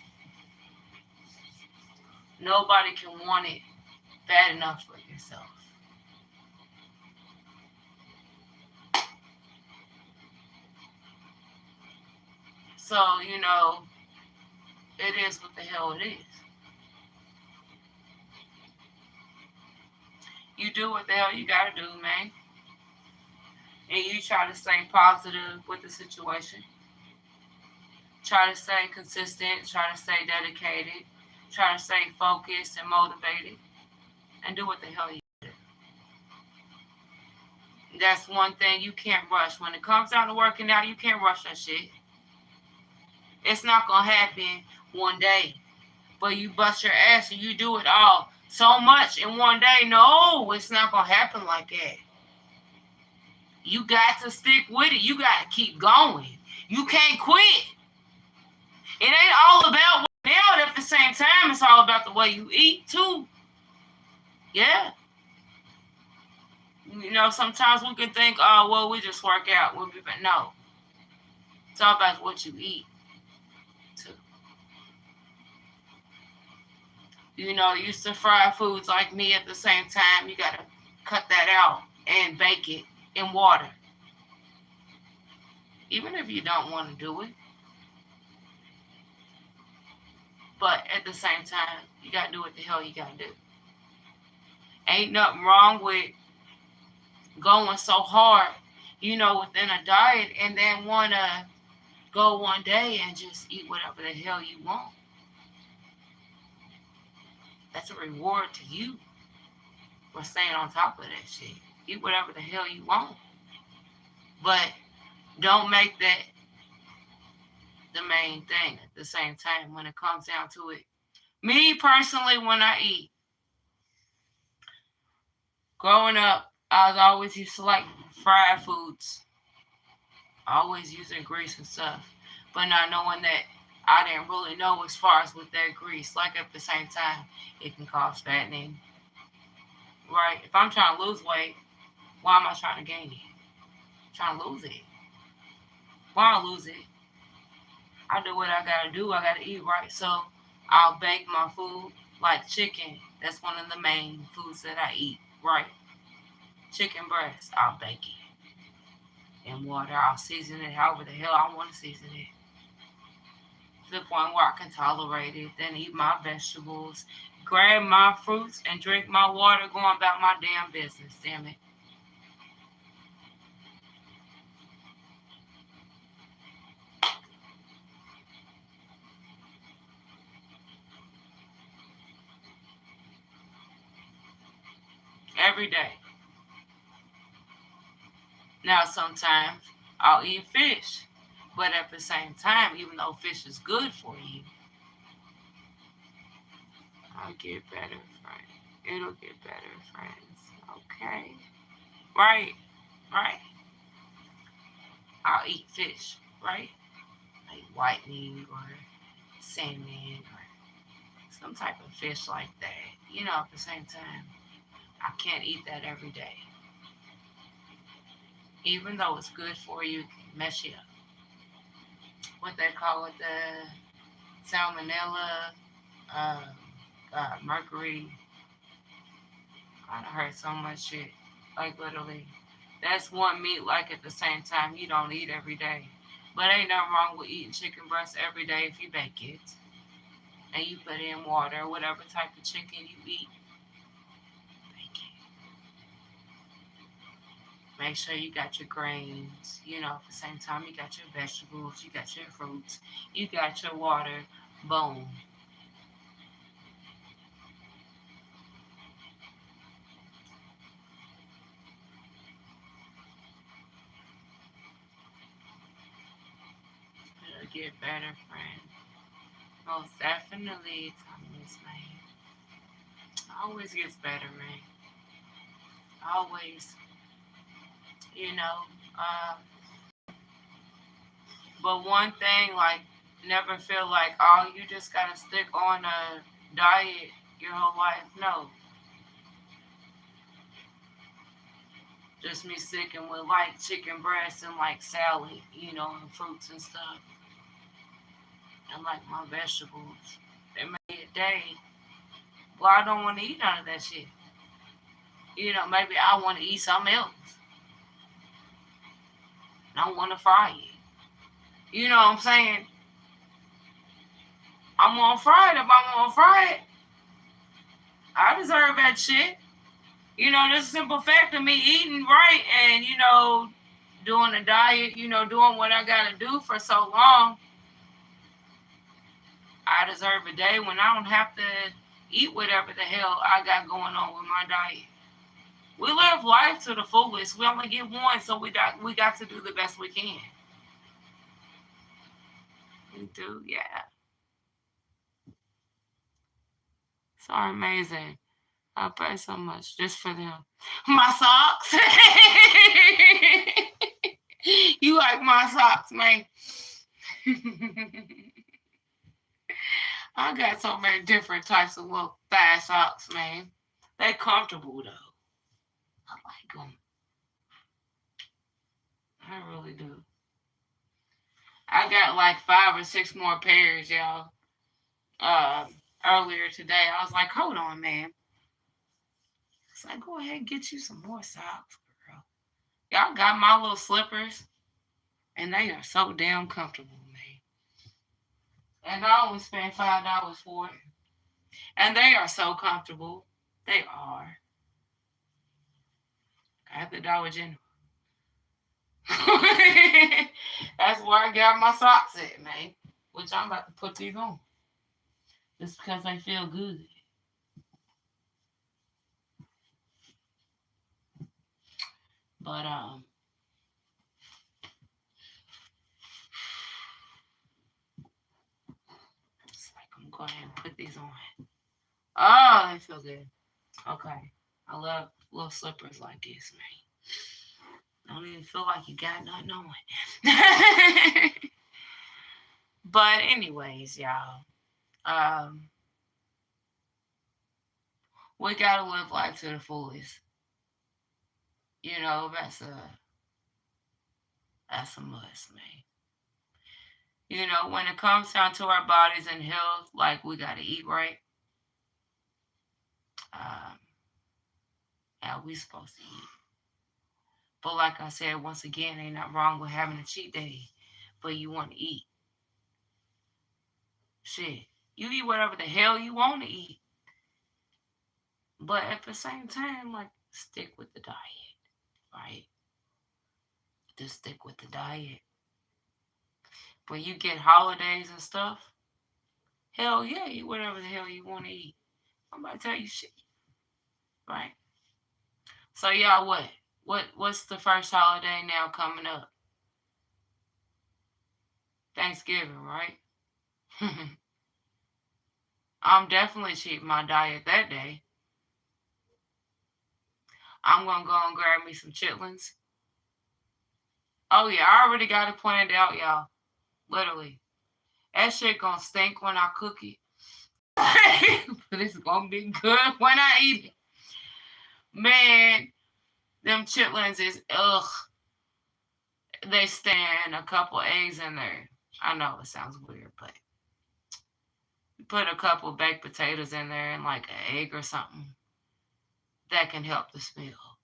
nobody can want it fat enough for yourself. So, it is what the hell it is. You do what the hell you gotta do, man. And you try to stay positive with the situation. Try to stay consistent. Try to stay dedicated. Try to stay focused and motivated. And do what the hell you do. That's one thing you can't rush. When it comes down to working out, you can't rush that shit. It's not going to happen one day. But you bust your ass and you do it all so much in one day. No, it's not going to happen like that. You got to stick with it. You got to keep going. You can't quit. It ain't all about working out. At the same time, it's all about the way you eat too. Yeah. Sometimes we can think, oh, well, we just work out. No. It's all about what you eat too. Used to fry foods like me at the same time. You got to cut that out and bake it in water. Even if you don't want to do it. But at the same time, you got to do what the hell you got to do. Ain't nothing wrong with going so hard, within a diet and then want to go one day and just eat whatever the hell you want. That's a reward to you for staying on top of that shit. Eat whatever the hell you want. But don't make that the main thing at the same time when it comes down to it. Me personally, when I eat, growing up, I was always used to like fried foods. Always using grease and stuff. But not knowing that I didn't really know as far as with that grease. Like at the same time, it can cause fattening. Right? If I'm trying to lose weight, why am I trying to gain it? I'm trying to lose it. Why I lose it? I do what I gotta do. I gotta eat right. So I'll bake my food like chicken. That's one of the main foods that I eat. Right? Chicken breast, I'll bake it in water. I'll season it however the hell I want to season it. To the point where I can tolerate it. Then eat my vegetables, grab my fruits, and drink my water, going about my damn business. Damn it. Every day. Now, sometimes I'll eat fish. But at the same time, even though fish is good for you, I'll get better, friends. It'll get better, friends. Okay? Right? I'll eat fish, right? Like whitening or salmon or some type of fish like that. At the same time, I can't eat that every day. Even though it's good for you, it can mess you up. What they call it, the salmonella, mercury. I heard so much shit. Like literally. That's one meat like at the same time you don't eat every day. But ain't nothing wrong with eating chicken breast every day if you bake it. And you put it in water, whatever type of chicken you eat. Bake it. Make sure you got your grains. At the same time you got your vegetables, you got your fruits, you got your water. Boom. It'll get better, friend. Most definitely, Thomas, man. Always gets better, man. Always. But one thing, like, never feel like, oh, you just gotta stick on a diet your whole life. No. Just me sticking with, like, chicken breast and, like, salad, and fruits and stuff. And, like, my vegetables. It may be a day. Well, I don't want to eat none of that shit. Maybe I want to eat something else. And I want to fry it. You know what I'm saying? I'm gonna fry it if I'm gonna fry it. I deserve that shit. The simple fact of me eating right and, doing a diet, doing what I gotta do for so long, I deserve a day when I don't have to eat whatever the hell I got going on with my diet. We live life to the fullest. We only get one, so we got to do the best we can. We do, yeah. So amazing. I pay so much just for them. My socks. You like my socks, man. I got so many different types of little thigh socks, man. They comfortable though. I like them. I really do. I got like 5 or 6 more pairs, y'all. Uh, Earlier today, I was like, hold on, man. It's like, go ahead and get you some more socks, girl. Y'all got my little slippers, and they are so damn comfortable, man. And I only spent $5 for it. And they are so comfortable. They are. At the Dollar General. That's where I got my socks at, man. Which I'm about to put these on. Just because they feel good. But it's like I'm going ahead and put these on. Oh, they feel good. Okay. I love little slippers like this, man. I don't even feel like you got nothing on. But anyways, y'all. Um, we gotta live life to the fullest. That's a must, man. When it comes down to our bodies and health, like we gotta eat right. Um, how we supposed to eat. But like I said, once again, ain't nothing wrong with having a cheat day, but you want to eat. Shit, you eat whatever the hell you want to eat. But at the same time, like, stick with the diet, right? Just stick with the diet. When you get holidays and stuff, hell yeah, eat whatever the hell you want to eat. I'm about to tell you shit, right? So y'all, what's the first holiday now coming up? Thanksgiving, right? I'm definitely cheating my diet that day. I'm gonna go and grab me some chitlins. Oh yeah, I already got it planned out, y'all. Literally. That shit gonna stink when I cook it. But it's gonna be good when I eat it. Man, them chitlins is ugh. They stand a couple eggs in there. I know it sounds weird, but you put a couple baked potatoes in there and like an egg or something. That can help the smell.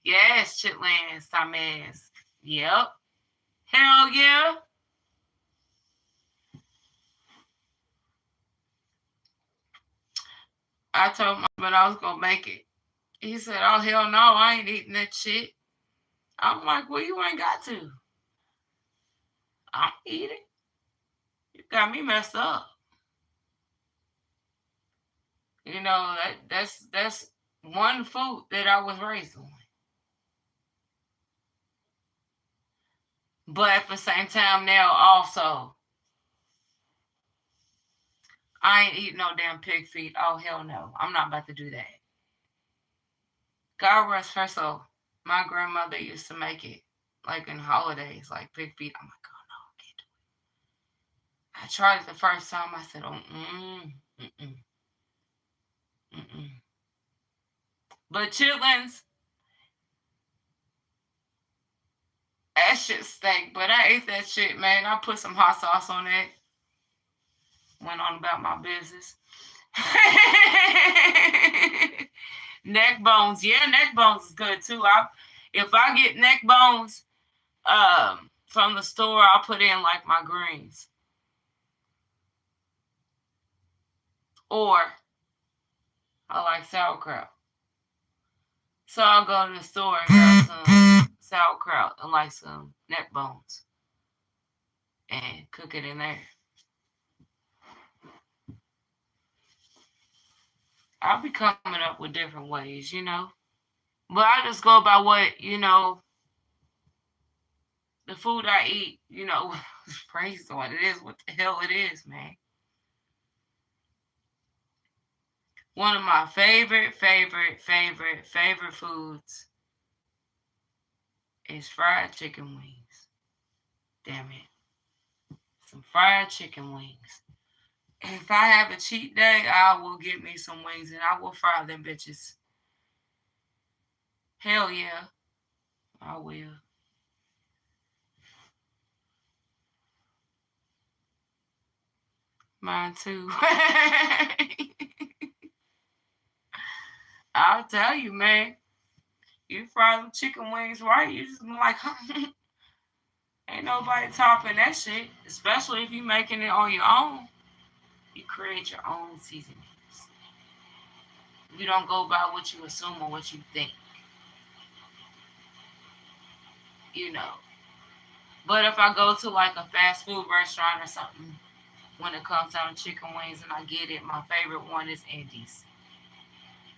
Yes, chitlins, Tamez. Yep. Hell yeah. I told my husband I was gonna make it. He said, "Oh hell no, I ain't eating that shit." I'm like, "Well, you ain't got to. I'm eating. You got me messed up." That's one food that I was raised on. But at the same time, now also, I ain't eating no damn pig feet. Oh hell no, I'm not about to do that. God rest her soul. My grandmother used to make it like in holidays, like pig feet. I'm like, oh no, I can't do it. I tried it the first time. I said, oh, mm-mm. Mm-mm. But chitlins, that shit stank. But I ate that shit, man. I put some hot sauce on it. Went on about my business. Neck bones. Yeah, neck bones is good too. If I get neck bones from the store, I'll put in like my greens. Or I like sauerkraut. So I'll go to the store and grab some sauerkraut and like some neck bones and cook it in there. I'll be coming up with different ways. But I just go by what, the food I eat, praise on it is what the hell it is, man. One of my favorite foods is fried chicken wings. Damn it. Some fried chicken wings. If I have a cheat day, I will get me some wings and I will fry them bitches. Hell yeah, I will. Mine too. I'll tell you, man. You fry them chicken wings right, you just be like, ain't nobody topping that shit. Especially if you making it on your own. You create your own seasonings. You don't go by what you assume or what you think. But if I go to like a fast food restaurant or something, when it comes down to chicken wings and I get it, my favorite one is Andy's.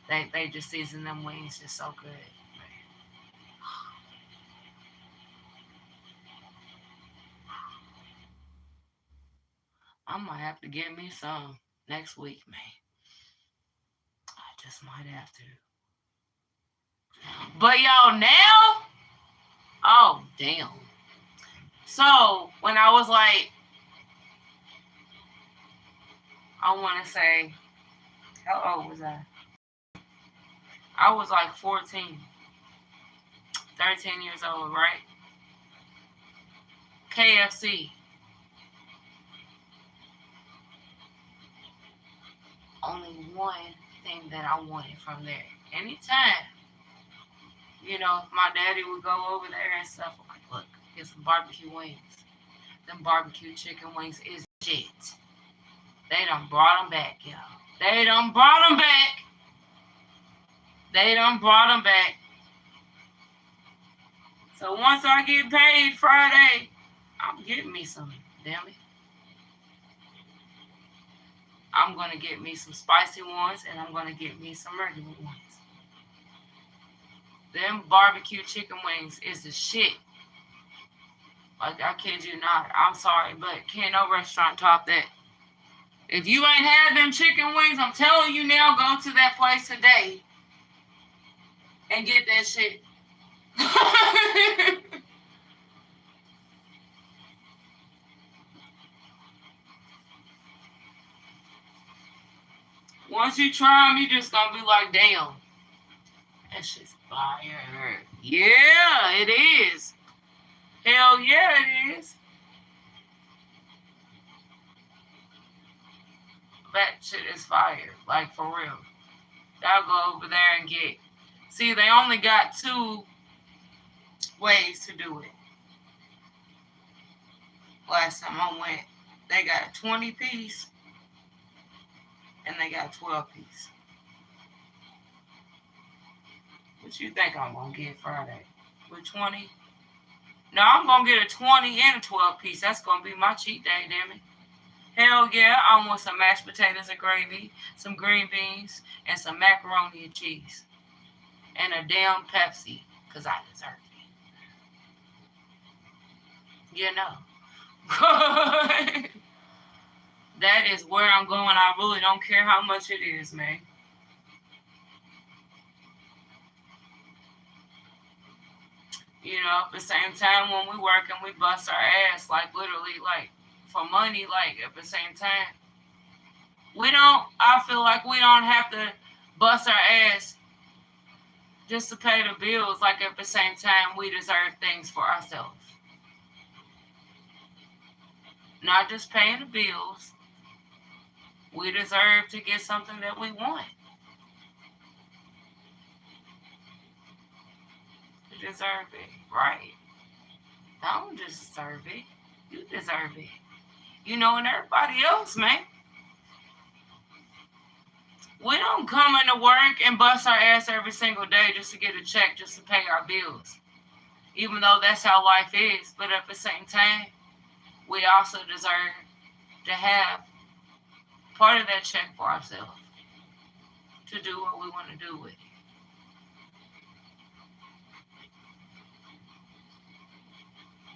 They just season them wings just so good. I might have to get me some next week, man. I just might have to. But y'all, now, oh damn. So when I was like, I want to say, how old was I? I was like 14, 13 years old, right? KFC. Only one thing that I wanted from there. Anytime, if my daddy would go over there and stuff, I'm like, look, get some barbecue wings. Them barbecue chicken wings is shit. They done brought them back, y'all. They done brought them back. So once I get paid Friday, I'm getting me some. Damn it. I'm going to get me some spicy ones and I'm going to get me some regular ones. Them barbecue chicken wings is the shit. Like, I kid you not. I'm sorry, but can't no restaurant top that. If you ain't had them chicken wings, I'm telling you now, go to that place today and get that shit. Once you try them, you just gonna be like, damn, that shit's fire. Yeah, it is. Hell yeah, it is. That shit is fire. Like, for real. I'll go over there and get. See, they only got 2 ways to do it. Last time I went, they got a 20-piece and they got a 12-piece. What you think I'm gonna get Friday? With 20? No, I'm gonna get a 20 and a 12-piece. That's gonna be my cheat day, damn it. Hell yeah, I want some mashed potatoes and gravy, some green beans, and some macaroni and cheese. And a damn Pepsi, because I deserve it. That is where I'm going. I really don't care how much it is, man. At the same time when we work and we bust our ass, like literally, like for money, like at the same time, I feel like we don't have to bust our ass just to pay the bills. Like at the same time, we deserve things for ourselves. Not just paying the bills, We deserve to get something that we want. You deserve it, right? I don't deserve it. You deserve it. You know, and everybody else, man. We don't come into work and bust our ass every single day just to get a check, just to pay our bills. Even though that's how life is. But at the same time, we also deserve to have part of that check for ourselves. To do what we want to do with it.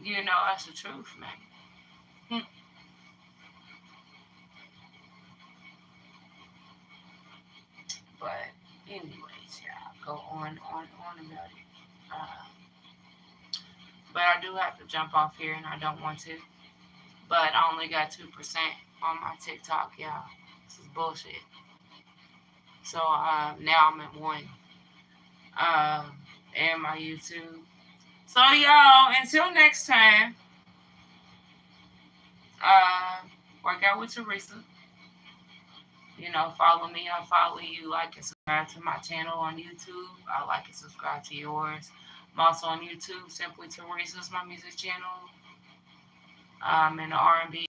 You know, that's the truth, man. But anyways, yeah, go on about it. But I do have to jump off here, and I don't want to. But I only got 2% on my TikTok, y'all. This is bullshit. So now I'm at 1. And my YouTube. So y'all, until next time, work out with Teresa. You know, follow me, I follow you, like and subscribe to my channel on YouTube. I like and subscribe to yours. I'm also on YouTube, Simply Teresa's my music channel. In the R&B